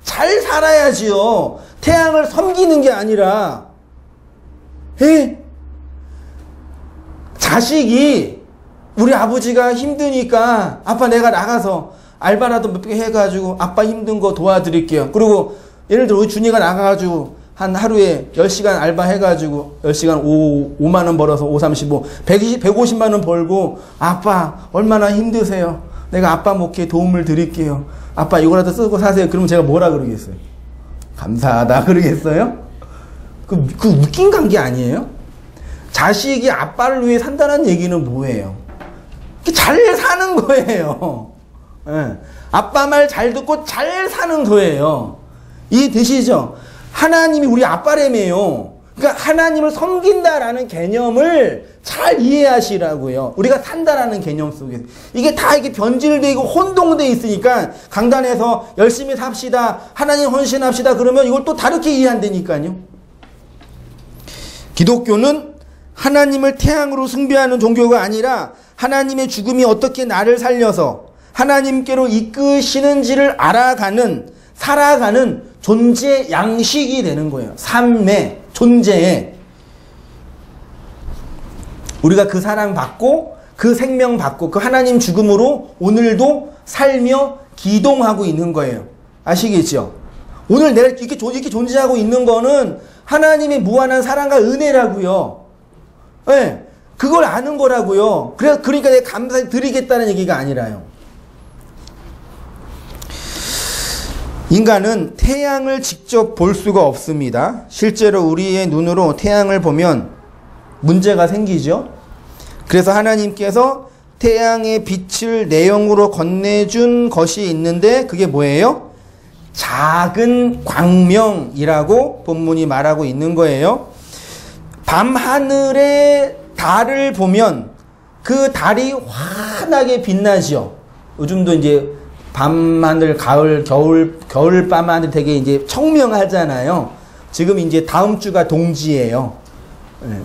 잘 살아야지요. 태양을 섬기는 게 아니라. 자식이 우리 아버지가 힘드니까 아빠 내가 나가서 알바라도 몇 개 해가지고 아빠 힘든 거 도와드릴게요. 그리고 예를 들어 우리 준이가 나가가지고 한 하루에 10시간 알바 해가지고 10시간 5만 원 벌어서 5, 35, 150만 원 벌고 아빠 얼마나 힘드세요? 내가 아빠 목회에 도움을 드릴게요. 아빠 이거라도 쓰고 사세요. 그러면 제가 뭐라 그러겠어요? 감사하다 그러겠어요? 그 웃긴 관계 아니에요? 자식이 아빠를 위해 산다는 얘기는 뭐예요? 잘 사는 거예요. 네. 아빠 말 잘 듣고 잘 사는 거예요. 이해되시죠? 하나님이 우리 아빠라며요. 그러니까 하나님을 섬긴다라는 개념을 잘 이해하시라고요. 우리가 산다라는 개념 속에서. 이게 다 이게 변질되고 혼동돼 있으니까 강단에서 열심히 삽시다. 하나님 헌신합시다. 그러면 이걸 또 다르게 이해한다니까요. 기독교는 하나님을 태양으로 숭배하는 종교가 아니라 하나님의 죽음이 어떻게 나를 살려서 하나님께로 이끄시는지를 알아가는, 살아가는 존재 양식이 되는 거예요. 삶의, 존재에. 우리가 그 사랑 받고 그 생명 받고 그 하나님 죽음으로 오늘도 살며 기동하고 있는 거예요. 아시겠죠? 오늘 내가 이렇게 존재하고 있는 거는 하나님의 무한한 사랑과 은혜라고요. 네, 그걸 아는 거라고요. 그러니까 내가 감사 드리겠다는 얘기가 아니라요. 인간은 태양을 직접 볼 수가 없습니다. 실제로 우리의 눈으로 태양을 보면 문제가 생기죠. 그래서 하나님께서 태양의 빛을 내용으로 건네준 것이 있는데 그게 뭐예요? 작은 광명이라고 본문이 말하고 있는 거예요. 밤하늘에 달을 보면 그 달이 환하게 빛나죠. 요즘도 이제 밤하늘, 겨울 밤하늘 되게 이제 청명하잖아요. 지금 이제 다음 주가 동지예요.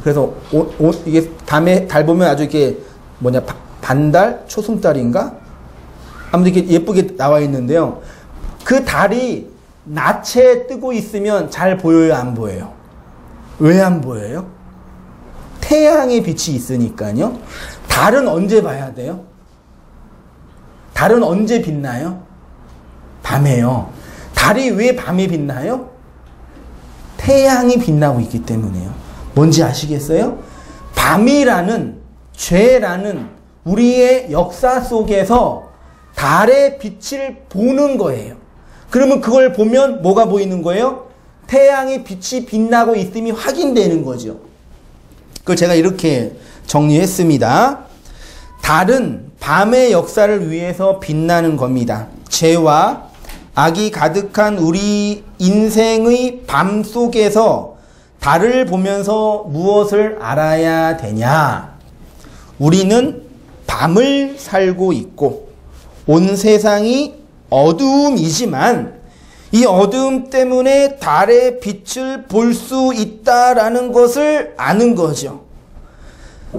그래서 이게 밤에 달 보면 아주 이렇게 반달, 초승달인가? 아무튼 이렇게 예쁘게 나와 있는데요. 그 달이 낮에 뜨고 있으면 잘 보여요, 안 보여요? 왜 안 보여요? 태양의 빛이 있으니까요. 달은 언제 봐야 돼요? 달은 언제 빛나요? 밤에요. 달이 왜 밤에 빛나요? 태양이 빛나고 있기 때문에요. 뭔지 아시겠어요? 밤이라는, 죄라는 우리의 역사 속에서 달의 빛을 보는 거예요. 그러면 그걸 보면 뭐가 보이는 거예요? 태양의 빛이 빛나고 있음이 확인되는 거죠. 그걸 제가 이렇게 정리했습니다. 달은 밤의 역사를 위해서 빛나는 겁니다. 죄와 악이 가득한 우리 인생의 밤 속에서 달을 보면서 무엇을 알아야 되냐? 우리는 밤을 살고 있고 온 세상이 어두움이지만 이 어두움 때문에 달의 빛을 볼 수 있다라는 것을 아는 거죠.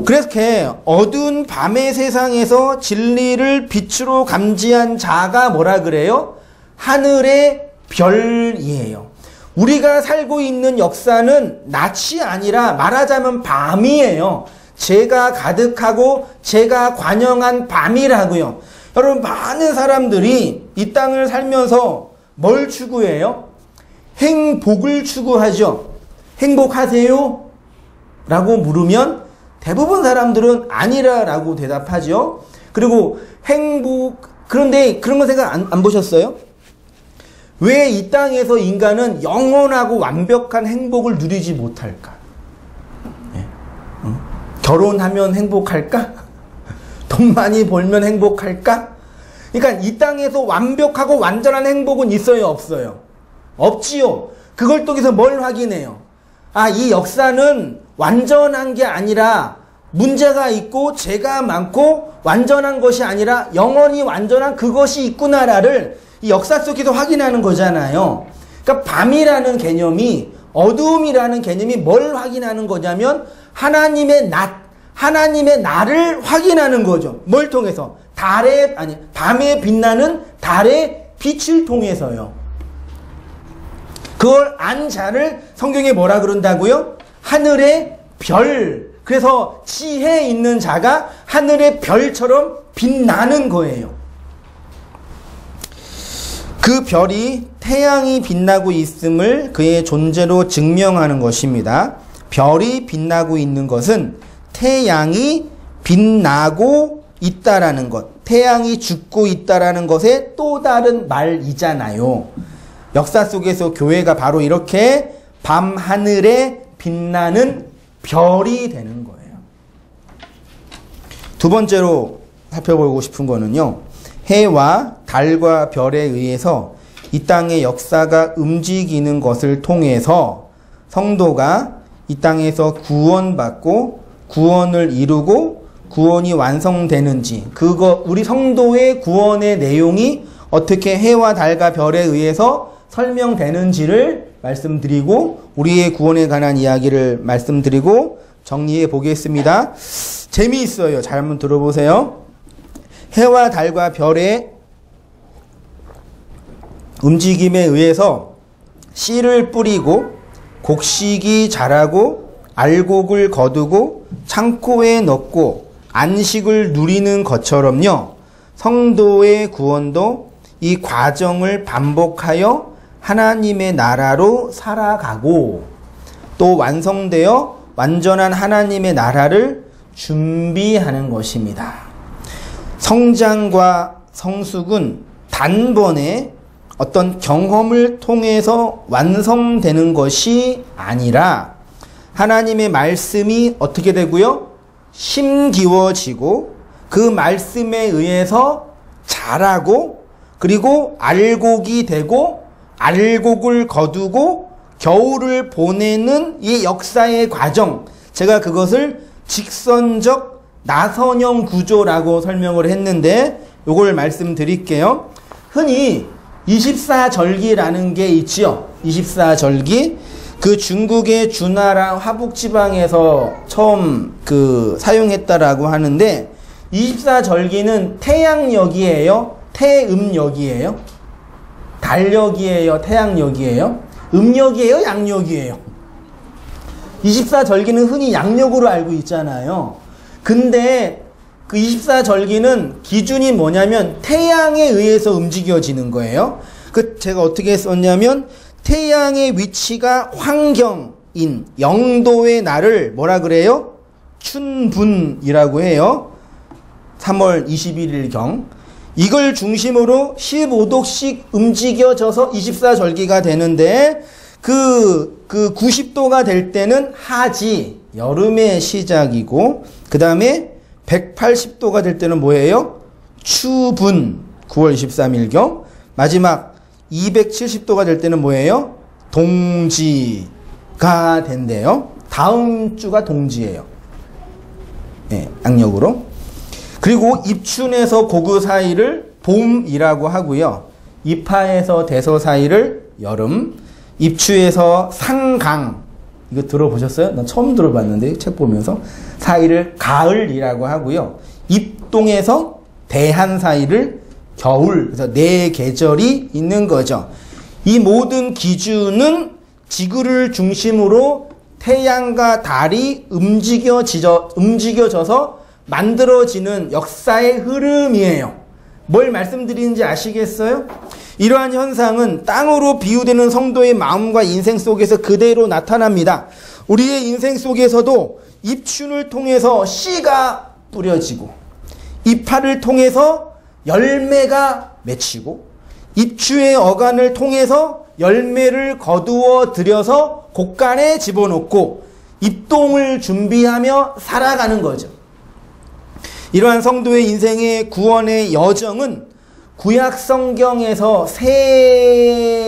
그래서 어두운 밤의 세상에서 진리를 빛으로 감지한 자가 뭐라 그래요? 하늘의 별이에요. 우리가 살고 있는 역사는 낮이 아니라 말하자면 밤이에요. 죄가 가득하고 죄가 관영한 밤이라고요. 여러분, 많은 사람들이 이 땅을 살면서 뭘 추구해요? 행복을 추구하죠. 행복하세요? 라고 물으면 대부분 사람들은 아니라라고 대답하죠. 그리고 그런데 그런 거 생각 안 보셨어요? 왜 이 땅에서 인간은 영원하고 완벽한 행복을 누리지 못할까? 네. 결혼하면 행복할까? 돈 많이 벌면 행복할까? 그러니까 이 땅에서 완벽하고 완전한 행복은 있어요, 없어요? 없지요. 그걸 통해서 뭘 확인해요? 아, 이 역사는 완전한 게 아니라 문제가 있고 죄가 많고 완전한 것이 아니라 영원히 완전한 그것이 있구나를 이 역사 속에서 확인하는 거잖아요. 그러니까 밤이라는 개념이, 어두움이라는 개념이 뭘 확인하는 거냐면 하나님의 나를 확인하는 거죠. 뭘 통해서? 밤에 빛나는 달의 빛을 통해서요. 그걸 안 자를 성경에 뭐라 그런다고요? 하늘의 별. 그래서 지혜 있는 자가 하늘의 별처럼 빛나는 거예요. 그 별이 태양이 빛나고 있음을 그의 존재로 증명하는 것입니다. 별이 빛나고 있는 것은 태양이 빛나고 있다라는 것. 태양이 죽고 있다라는 것의 또 다른 말이잖아요. 역사 속에서 교회가 바로 이렇게 밤 하늘에 빛나는 별이 되는 거예요. 두 번째로 살펴보고 싶은 거는요. 해와 달과 별에 의해서 이 땅의 역사가 움직이는 것을 통해서 성도가 이 땅에서 구원받고 구원을 이루고 구원이 완성되는지, 그거 우리 성도의 구원의 내용이 어떻게 해와 달과 별에 의해서 설명되는지를 말씀드리고 우리의 구원에 관한 이야기를 말씀드리고 정리해 보겠습니다. 재미있어요. 잘 한번 들어보세요. 해와 달과 별의 움직임에 의해서 씨를 뿌리고 곡식이 자라고 알곡을 거두고 창고에 넣고 안식을 누리는 것처럼요. 성도의 구원도 이 과정을 반복하여 하나님의 나라로 살아가고 또 완성되어 완전한 하나님의 나라를 준비하는 것입니다. 성장과 성숙은 단번에 어떤 경험을 통해서 완성되는 것이 아니라 하나님의 말씀이 어떻게 되고요? 심기워지고 그 말씀에 의해서 자라고 그리고 알곡이 되고 알곡을 거두고 겨울을 보내는 이 역사의 과정, 제가 그것을 직선적 나선형 구조라고 설명을 했는데 이걸 말씀드릴게요. 흔히 24절기라는 게 있지요. 24절기. 그 중국의 주나라 화북지방에서 처음 사용했다라고 하는데 24절기는 태양력이에요? 태음력이에요? 달력이에요? 태양력이에요? 음력이에요? 양력이에요? 24절기는 흔히 양력으로 알고 있잖아요. 근데 그 24절기는 기준이 뭐냐면 태양에 의해서 움직여지는 거예요. 제가 어떻게 썼냐면 태양의 위치가 환경인 영도의 날을 뭐라 그래요? 춘분이라고 해요. 3월 21일경. 이걸 중심으로 15도씩 움직여져서 24절기가 되는데 그 90도가 될 때는 하지, 여름의 시작이고 그 다음에 180도가 될 때는 뭐예요? 추분, 9월 23일경. 마지막 270도가 될 때는 뭐예요? 동지가 된대요. 다음 주가 동지예요. 네, 양력으로. 그리고 입춘에서 고구 사이를 봄이라고 하고요. 입하에서 대서 사이를 여름, 입추에서 상강, 이거 들어보셨어요? 난 처음 들어봤는데 책 보면서. 사이를 가을이라고 하고요. 입동에서 대한 사이를 겨울, 그래서 네 계절이 있는 거죠. 이 모든 기준은 지구를 중심으로 태양과 달이 움직여져서 만들어지는 역사의 흐름이에요. 뭘 말씀드리는지 아시겠어요? 이러한 현상은 땅으로 비유되는 성도의 마음과 인생 속에서 그대로 나타납니다. 우리의 인생 속에서도 입춘을 통해서 씨가 뿌려지고 입하를 통해서 열매가 맺히고 입추의 어간을 통해서 열매를 거두어 들여서 곡간에 집어넣고 입동을 준비하며 살아가는 거죠. 이러한 성도의 인생의 구원의 여정은 구약 성경에서 세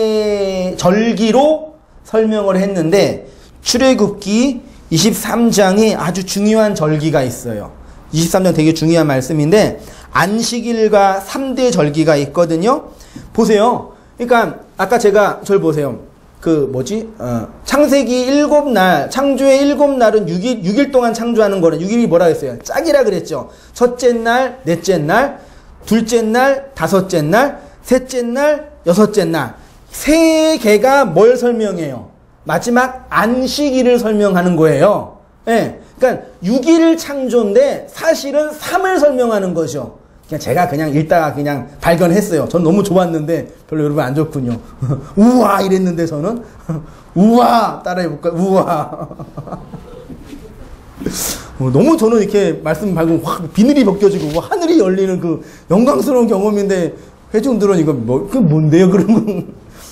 절기로 설명을 했는데 출애굽기 23장에 아주 중요한 절기가 있어요. 23장 되게 중요한 말씀인데 안식일과 3대 절기가 있거든요. 보세요. 그러니까 아까 제가 저를 보세요. 창세기 7날, 창조의 7날은 6일 동안 창조하는 거는 6일이 뭐라 했어요? 짝이라 그랬죠. 첫째 날, 넷째 날, 둘째 날, 다섯째 날, 셋째 날, 여섯째 날. 세 개가 뭘 설명해요? 마지막 안식일을 설명하는 거예요. 예. 그러니까 6일 창조인데 사실은 3을 설명하는 거죠. 제가 그냥 읽다가 그냥 발견했어요. 전 너무 좋았는데 별로 여러분 안 좋군요. 우와 이랬는데 저는 우와 따라해볼까요? 우와 너무 저는 이렇게 말씀 밝으면 확 비늘이 벗겨지고 하늘이 열리는 그 영광스러운 경험인데 회중들은 이거 그게 뭔데요? 그런 거.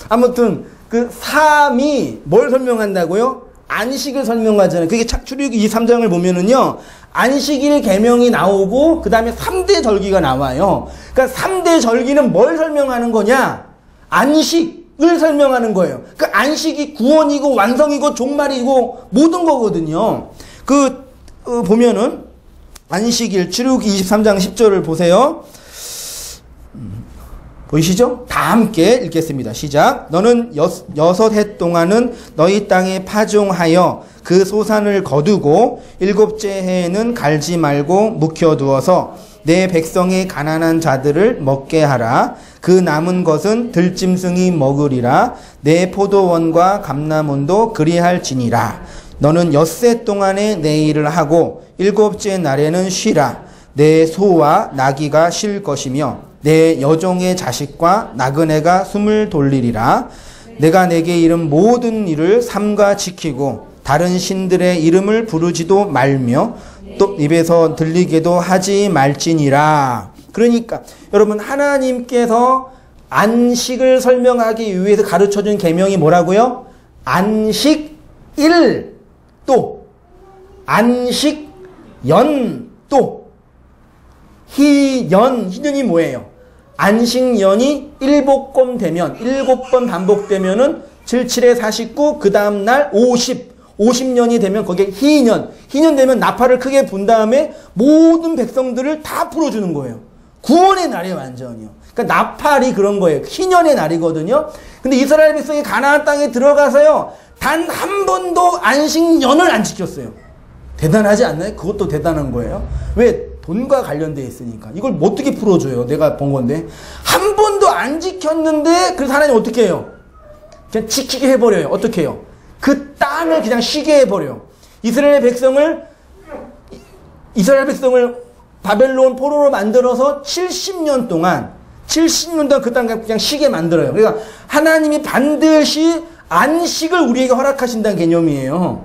아무튼 그 삶이 뭘 설명한다고요? 안식을 설명하잖아요. 그게 출애굽기 23장을 보면은요. 안식일 계명이 나오고 그 다음에 3대 절기가 나와요. 그러니까 3대 절기는 뭘 설명하는 거냐? 안식을 설명하는 거예요. 그 안식이 구원이고 완성이고 종말이고 모든 거거든요. 보면은 안식일 출애굽기 23장 10절을 보세요. 보이시죠? 다 함께 읽겠습니다. 시작. 너는 6해 동안은 너희 땅에 파종하여 그 소산을 거두고 7째 해에는 갈지 말고 묵혀두어서 내 백성의 가난한 자들을 먹게 하라. 그 남은 것은 들짐승이 먹으리라. 내 포도원과 감람원도 그리할지니라. 너는 6해 동안에 내 일을 하고 7째 날에는 쉬라. 내 소와 나귀가 쉴 것이며 내 여종의 자식과 나그네가 숨을 돌리리라. 내가 내게 이른 모든 일을 삼가 지키고 다른 신들의 이름을 부르지도 말며 또 입에서 들리게도 하지 말지니라. 그러니까 여러분 하나님께서 안식을 설명하기 위해서 가르쳐준 계명이 뭐라고요? 안식일 또 안식연 또 희년이 뭐예요? 안식년이 7번 되면 7번 반복되면은 77에 49 그 다음 날 50년이 되면 거기에 희년 되면 나팔을 크게 분 다음에 모든 백성들을 다 풀어주는 거예요. 구원의 날이에요. 완전히요. 그러니까 나팔이 그런 거예요. 희년의 날이거든요. 근데 이스라엘 백성이 가나안 땅에 들어가서요 단 한 번도 안식년을 안 지켰어요. 대단하지 않나요? 그것도 대단한 거예요. 왜? 돈과 관련되어 있으니까. 이걸 어떻게 풀어줘요? 내가 본 건데. 한 번도 안 지켰는데, 그래서 하나님 어떻게 해요? 그냥 지키게 해버려요. 어떻게 해요? 그 땅을 그냥 쉬게 해버려요. 이스라엘 백성을 바벨론 포로로 만들어서 70년 동안 그 땅을 그냥 쉬게 만들어요. 그러니까 하나님이 반드시 안식을 우리에게 허락하신다는 개념이에요.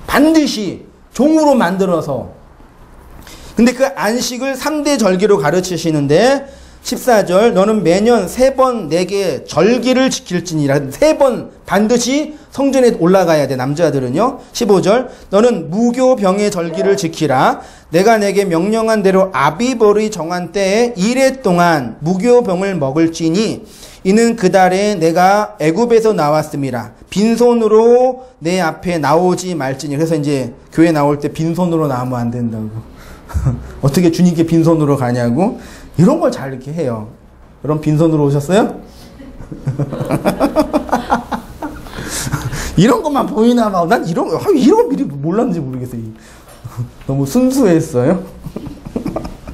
반드시 종으로 만들어서. 근데 그 안식을 3대 절기로 가르치시는데 14절 너는 매년 3번 내게 절기를 지킬지니라. 3번 반드시 성전에 올라가야 돼. 남자들은요. 15절 너는 무교병의 절기를 지키라. 내가 내게 명령한 대로 아비벌이 정한 때에 1해 동안 무교병을 먹을지니 이는 그 달에 내가 애굽에서 나왔음이라. 빈손으로 내 앞에 나오지 말지니. 그래서 이제 교회 나올 때 빈손으로 나오면 안 된다고. 어떻게 주님께 빈손으로 가냐고. 이런 걸 잘 이렇게 해요. 여러분 빈손으로 오셨어요? 이런 것만 보이나 봐. 난 이런 거 미리 몰랐는지 모르겠어요. 너무 순수했어요.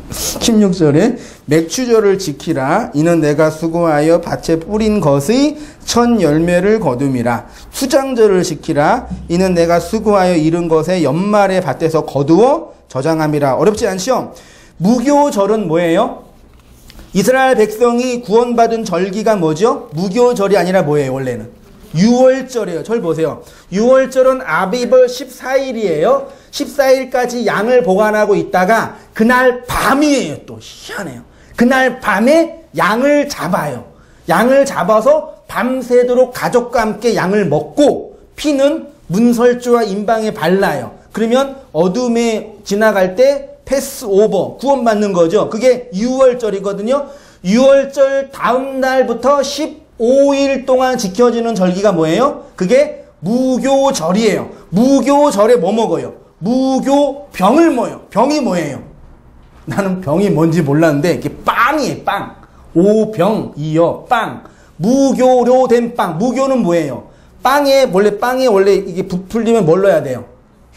16절에 맥추절을 지키라. 이는 내가 수고하여 밭에 뿌린 것의 첫 열매를 거둠이라. 수장절을 지키라. 이는 내가 수고하여 이른 것의 연말에 밭에서 거두어 저장함이라. 어렵지 않죠? 무교절은 뭐예요? 이스라엘 백성이 구원받은 절기가 뭐죠? 무교절이 아니라 뭐예요? 원래는 유월절이에요. 절 보세요. 유월절은 아비벌 14일이에요. 14일까지 양을 보관하고 있다가 그날 밤이에요. 또 희한해요. 그날 밤에 양을 잡아요. 양을 잡아서 밤새도록 가족과 함께 양을 먹고 피는 문설주와 임방에 발라요. 그러면 어둠에 지나갈 때 패스오버, 구원받는 거죠. 그게 유월절이거든요. 유월절 다음 날부터 15일 동안 지켜지는 절기가 뭐예요? 그게 무교절이에요. 무교절에 뭐 먹어요? 무교병을 먹어요. 병이 뭐예요? 나는 병이 뭔지 몰랐는데 이게 빵이에요. 빵. 오병이어 빵. 무교로 된 빵. 무교는 뭐예요? 빵에 원래 이게 부풀리면 뭘 넣어야 돼요?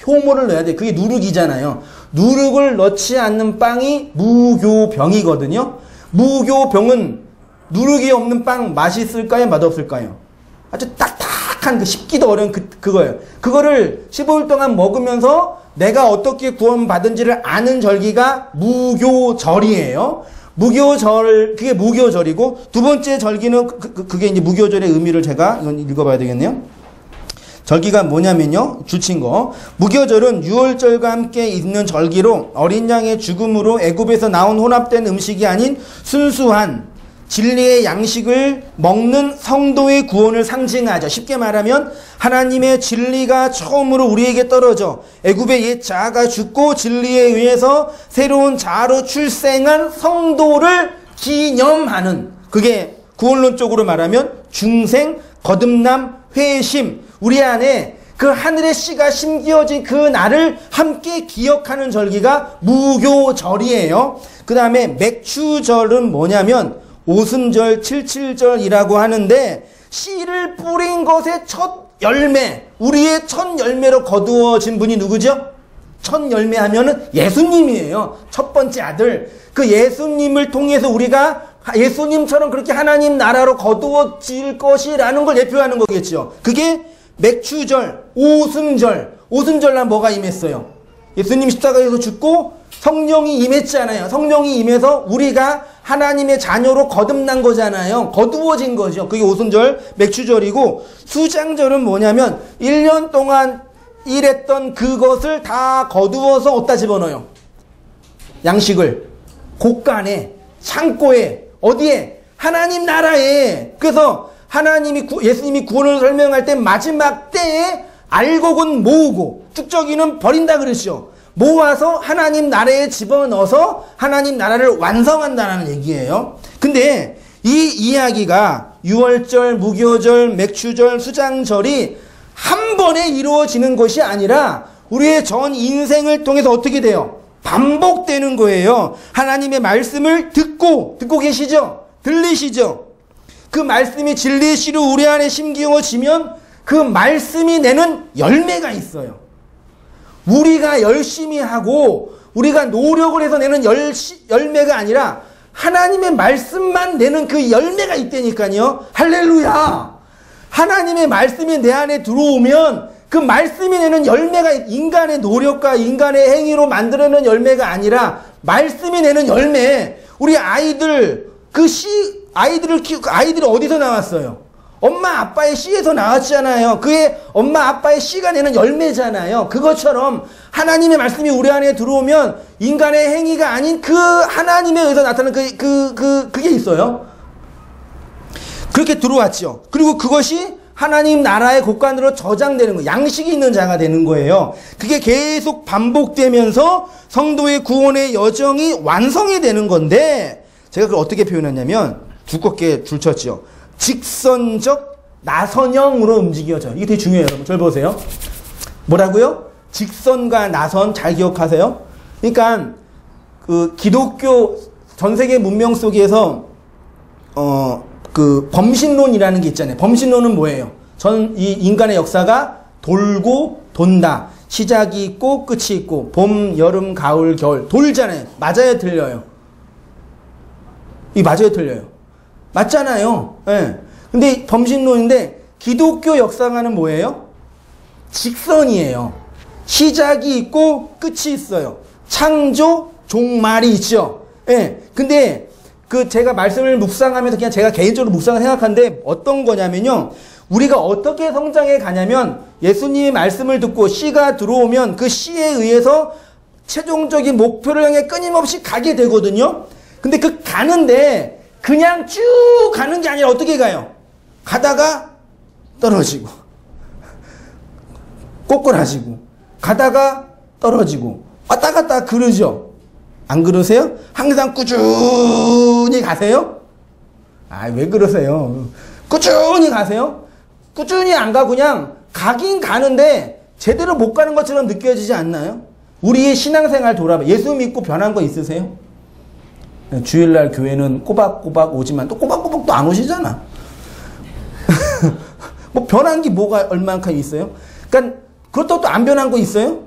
효모를 넣어야 돼요. 그게 누룩이잖아요. 누룩을 넣지 않는 빵이 무교병이거든요. 무교병은 누룩이 없는 빵 맛있을까요? 맛없을까요? 아주 딱딱한 그 씹기도 어려운 그거예요. 그거를 15일 동안 먹으면서 내가 어떻게 구원받은지를 아는 절기가 무교절이에요. 그게 무교절이고, 두 번째 절기는 그게 이제 무교절의 의미를 제가 이건 읽어봐야 되겠네요. 절기가 뭐냐면요. 줄친 거. 무교절은 유월절과 함께 있는 절기로 어린 양의 죽음으로 애굽에서 나온 혼합된 음식이 아닌 순수한 진리의 양식을 먹는 성도의 구원을 상징하죠. 쉽게 말하면 하나님의 진리가 처음으로 우리에게 떨어져 애굽의 옛 자아가 죽고 진리에 의해서 새로운 자아로 출생한 성도를 기념하는, 그게 구원론적으로 말하면 중생, 거듭남, 회심, 우리 안에 그 하늘의 씨가 심겨진 그 날을 함께 기억하는 절기가 무교절이에요. 그 다음에 맥추절은 뭐냐면 오순절, 칠칠절이라고 하는데 씨를 뿌린 것의 첫 열매, 우리의 첫 열매로 거두어진 분이 누구죠? 첫 열매 하면은 예수님이에요. 첫 번째 아들. 그 예수님을 통해서 우리가 예수님처럼 그렇게 하나님 나라로 거두어질 것이라는 걸 예표하는 거겠죠. 그게 맥추절, 오순절. 오순절날 뭐가 임했어요? 예수님 십자가에서 죽고 성령이 임했잖아요. 성령이 임해서 우리가 하나님의 자녀로 거듭난 거잖아요. 거두어진 거죠. 그게 오순절, 맥추절이고, 수장절은 뭐냐면 1년 동안 일했던 그것을 다 거두어서 어디다 집어넣어요? 양식을 곳간에, 창고에, 어디에? 하나님 나라에. 그래서 하나님이 예수님이 구원을 설명할 때 마지막 때에 알곡은 모으고 쭉저기는 버린다 그랬죠. 모아서 하나님 나라에 집어넣어서 하나님 나라를 완성한다는 얘기예요. 근데 이 이야기가 유월절, 무교절, 맥추절, 수장절이 한 번에 이루어지는 것이 아니라 우리의 전 인생을 통해서 어떻게 돼요? 반복되는 거예요. 하나님의 말씀을 듣고 계시죠? 들리시죠? 그 말씀이 진리의 씨로 우리 안에 심기어지면 그 말씀이 내는 열매가 있어요. 우리가 열심히 하고 우리가 노력을 해서 내는 열매가 아니라 하나님의 말씀만 내는 그 열매가 있다니까요. 할렐루야. 하나님의 말씀이 내 안에 들어오면 그 말씀이 내는 열매가 인간의 노력과 인간의 행위로 만들어내는 열매가 아니라 말씀이 내는 열매. 우리 아이들 아이들을 키우고 아이들이 어디서 나왔어요? 엄마 아빠의 씨에서 나왔잖아요. 그게 엄마 아빠의 씨가 내는 열매잖아요. 그것처럼 하나님의 말씀이 우리 안에 들어오면 인간의 행위가 아닌 그 하나님에 의해서 나타나는 그게 있어요. 그렇게 들어왔죠. 그리고 그것이 하나님 나라의 곳간으로 저장되는 거예요. 양식이 있는 자가 되는 거예요. 그게 계속 반복되면서 성도의 구원의 여정이 완성이 되는 건데, 제가 그걸 어떻게 표현했냐면 두껍게 줄쳤죠. 직선적 나선형으로 움직여져요. 이게 되게 중요해요. 여러분 절 보세요. 뭐라고요? 직선과 나선 잘 기억하세요. 그러니까 그 기독교 전 세계 문명 속에서 그 범신론이라는 게 있잖아요. 범신론은 뭐예요? 이 인간의 역사가 돌고 돈다. 시작이 있고 끝이 있고 봄, 여름, 가을, 겨울 돌잖아요. 맞아요, 틀려요? 이 맞아요, 틀려요? 맞잖아요. 예. 근데 범신론인데 기독교 역사가는 뭐예요? 직선이에요. 시작이 있고 끝이 있어요. 창조, 종말이 있죠. 예. 근데 제가 말씀을 묵상하면서 그냥 제가 개인적으로 묵상을 생각하는데 어떤 거냐면요. 우리가 어떻게 성장해 가냐면 예수님의 말씀을 듣고 씨가 들어오면 그 씨에 의해서 최종적인 목표를 향해 끊임없이 가게 되거든요. 근데 그 가는데 그냥 쭉 가는 게 아니라 어떻게 가요? 가다가 떨어지고 꼬꾸라지고 가다가 떨어지고 왔다 갔다 그러죠. 안 그러세요? 항상 꾸준히 가세요? 아, 왜 그러세요? 꾸준히 가세요? 꾸준히 안 가고 그냥 가긴 가는데 제대로 못 가는 것처럼 느껴지지 않나요? 우리의 신앙생활 돌아봐. 예수 믿고 변한 거 있으세요? 주일날 교회는 꼬박꼬박 오지만 또 꼬박꼬박 또 안 오시잖아. 뭐 변한 게 뭐가 얼만큼 있어요? 그러니까 그렇다고 또 안 변한 거 있어요?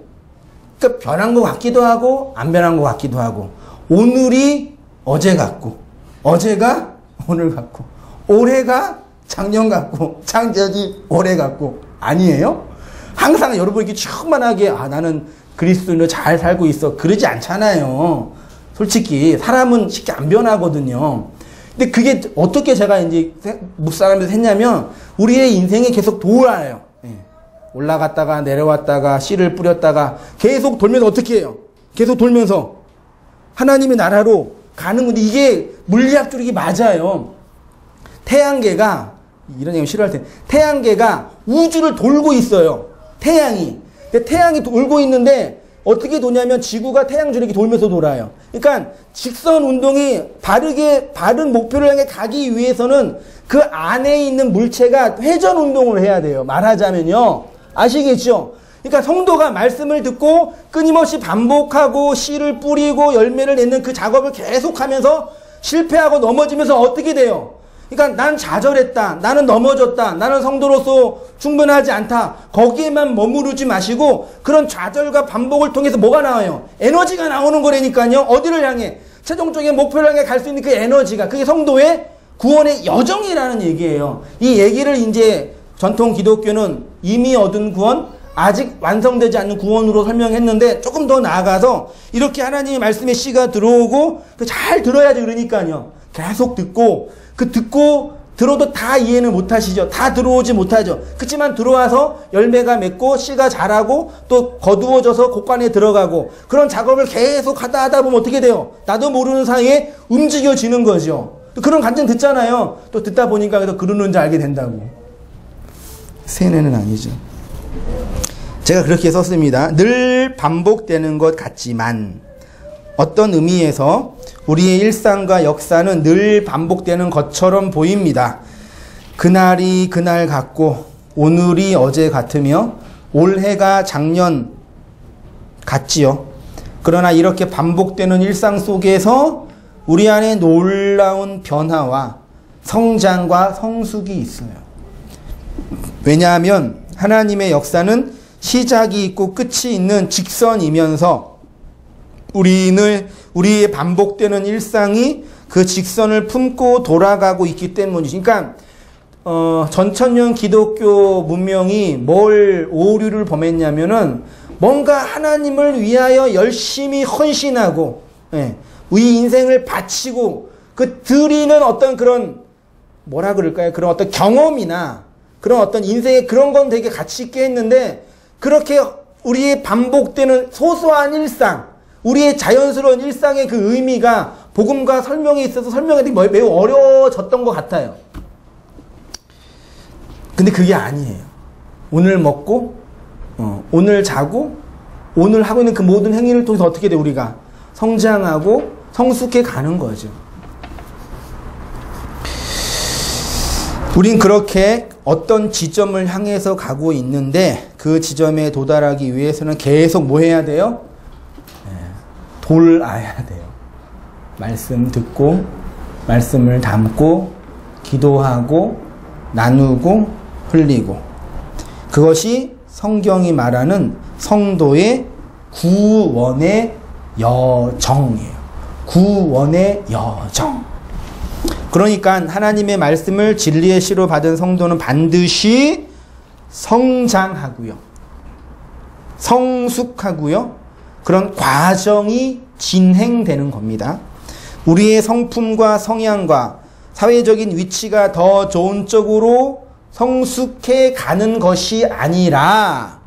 그러니까 변한 것 같기도 하고 안 변한 것 같기도 하고 오늘이 어제 같고 어제가 오늘 같고 올해가 작년 같고 작년이 올해 같고 아니에요? 항상 여러분 이렇게 충만하게 나는 그리스도인으로 잘 살고 있어 그러지 않잖아요. 솔직히 사람은 쉽게 안 변하거든요. 근데 그게 어떻게 제가 이제 묵상하면서 했냐면 우리의 인생이 계속 돌아요. 올라갔다가 내려왔다가 씨를 뿌렸다가 계속 돌면서 어떻게 해요? 계속 돌면서 하나님의 나라로 가는 건데 이게 물리학적으로 이게 맞아요. 태양계가 이런 얘기 싫어할 때 태양계가 우주를 돌고 있어요. 태양이. 근데 태양이 돌고 있는데 어떻게 도냐면 지구가 태양주를 이렇게 돌면서 돌아요. 그러니까 직선 운동이 바른 목표를 향해 가기 위해서는 그 안에 있는 물체가 회전 운동을 해야 돼요. 말하자면요. 아시겠죠? 그러니까 성도가 말씀을 듣고 끊임없이 반복하고 씨를 뿌리고 열매를 맺는 그 작업을 계속하면서 실패하고 넘어지면서 어떻게 돼요? 그러니까 난 좌절했다. 나는 넘어졌다. 나는 성도로서 충분하지 않다. 거기에만 머무르지 마시고 그런 좌절과 반복을 통해서 뭐가 나와요? 에너지가 나오는 거라니까요. 어디를 향해? 최종적인 목표를 향해 갈 수 있는 그 에너지가 그게 성도의 구원의 여정이라는 얘기예요. 이 얘기를 이제 전통 기독교는 이미 얻은 구원, 아직 완성되지 않는 구원으로 설명했는데 조금 더 나아가서 이렇게 하나님의 말씀의 씨가 들어오고 잘 들어야지 그러니까요. 계속 듣고 들어도 다 이해는 못하시죠. 다 들어오지 못하죠. 그렇지만 들어와서 열매가 맺고 씨가 자라고 또 거두어져서 곡간에 들어가고 그런 작업을 계속 하다 보면 어떻게 돼요? 나도 모르는 사이에 움직여지는 거죠. 또 그런 간증 듣잖아요. 또 듣다 보니까 그래서 그러는지 알게 된다고. 세뇌는 아니죠. 제가 그렇게 썼습니다. 늘 반복되는 것 같지만 어떤 의미에서 우리의 일상과 역사는 늘 반복되는 것처럼 보입니다. 그날이 그날 같고 오늘이 어제 같으며 올해가 작년 같지요. 그러나 이렇게 반복되는 일상 속에서 우리 안에 놀라운 변화와 성장과 성숙이 있어요. 왜냐하면 하나님의 역사는 시작이 있고 끝이 있는 직선이면서 우리의 반복되는 일상이 그 직선을 품고 돌아가고 있기 때문이죠. 그러니까 전천년 기독교 문명이 뭘 오류를 범했냐면은 뭔가 하나님을 위하여 열심히 헌신하고 우리 인생을 바치고 그 드리는 어떤 그런 뭐라 그럴까요? 그런 어떤 경험이나 그런 어떤 인생의 그런 건 되게 가치 있게 했는데 그렇게 우리의 반복되는 소소한 일상 우리의 자연스러운 일상의 그 의미가 복음과 설명에 있어서 설명하기 매우 어려워졌던 것 같아요. 근데 그게 아니에요. 오늘 먹고 오늘 자고 오늘 하고 있는 그 모든 행위를 통해서 어떻게 돼? 우리가 성장하고 성숙해 가는 거죠. 우린 그렇게 어떤 지점을 향해서 가고 있는데 그 지점에 도달하기 위해서는 계속 뭐 해야 돼요? 돌아야 돼요. 말씀 듣고 말씀을 담고 기도하고 나누고 흘리고 그것이 성경이 말하는 성도의 구원의 여정이에요. 구원의 여정. 그러니까 하나님의 말씀을 진리의 씨로 받은 성도는 반드시 성장하고요. 성숙하고요. 그런 과정이 진행되는 겁니다. 우리의 성품과 성향과 사회적인 위치가 더 좋은 쪽으로 성숙해 가는 것이 아니라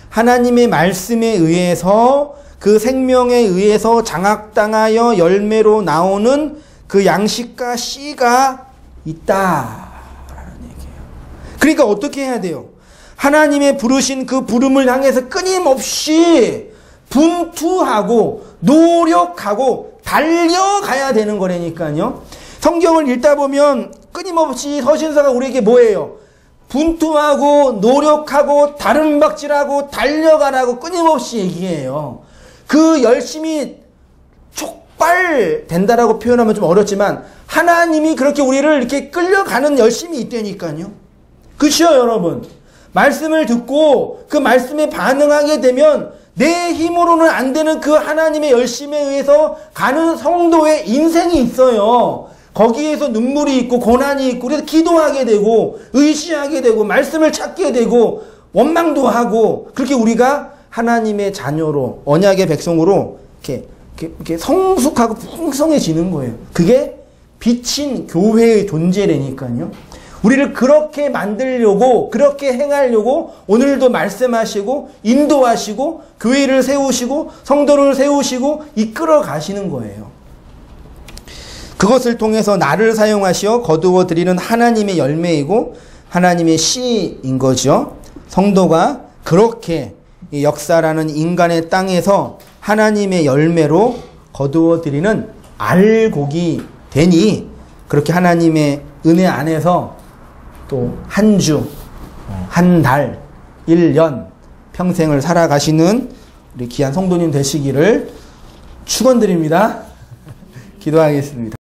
하나님의 말씀에 의해서 그 생명에 의해서 장악당하여 열매로 나오는 그 양식과 씨가 있다라는 얘기예요. 그러니까 어떻게 해야 돼요? 하나님의 부르신 그 부름을 향해서 끊임없이 분투하고 노력하고 달려가야 되는 거라니까요. 성경을 읽다 보면 끊임없이 서신서가 우리에게 뭐예요? 분투하고 노력하고 다름박질하고 달려가라고 끊임없이 얘기해요. 그 열심히 촉발된다라고 표현하면 좀 어렵지만 하나님이 그렇게 우리를 이렇게 끌려가는 열심이 있다니까요. 그렇죠, 여러분? 말씀을 듣고 그 말씀에 반응하게 되면 내 힘으로는 안 되는 그 하나님의 열심에 의해서 가는 성도의 인생이 있어요. 거기에서 눈물이 있고 고난이 있고 그래서 기도하게 되고 의지하게 되고 말씀을 찾게 되고 원망도 하고 그렇게 우리가 하나님의 자녀로 언약의 백성으로 이렇게 성숙하고 풍성해지는 거예요. 그게 빛인 교회의 존재라니까요. 우리를 그렇게 만들려고, 그렇게 행하려고 오늘도 말씀하시고 인도하시고 교회를 세우시고 성도를 세우시고 이끌어 가시는 거예요. 그것을 통해서 나를 사용하시어 거두어 드리는 하나님의 열매이고 하나님의 씨인 거죠. 성도가 그렇게 역사라는 인간의 땅에서 하나님의 열매로 거두어 드리는 알곡이 되니, 그렇게 하나님의 은혜 안에서 또 한 주, 한 달, 1년 평생을 살아가시는 우리 귀한 성도님 되시기를 축원드립니다. 기도하겠습니다.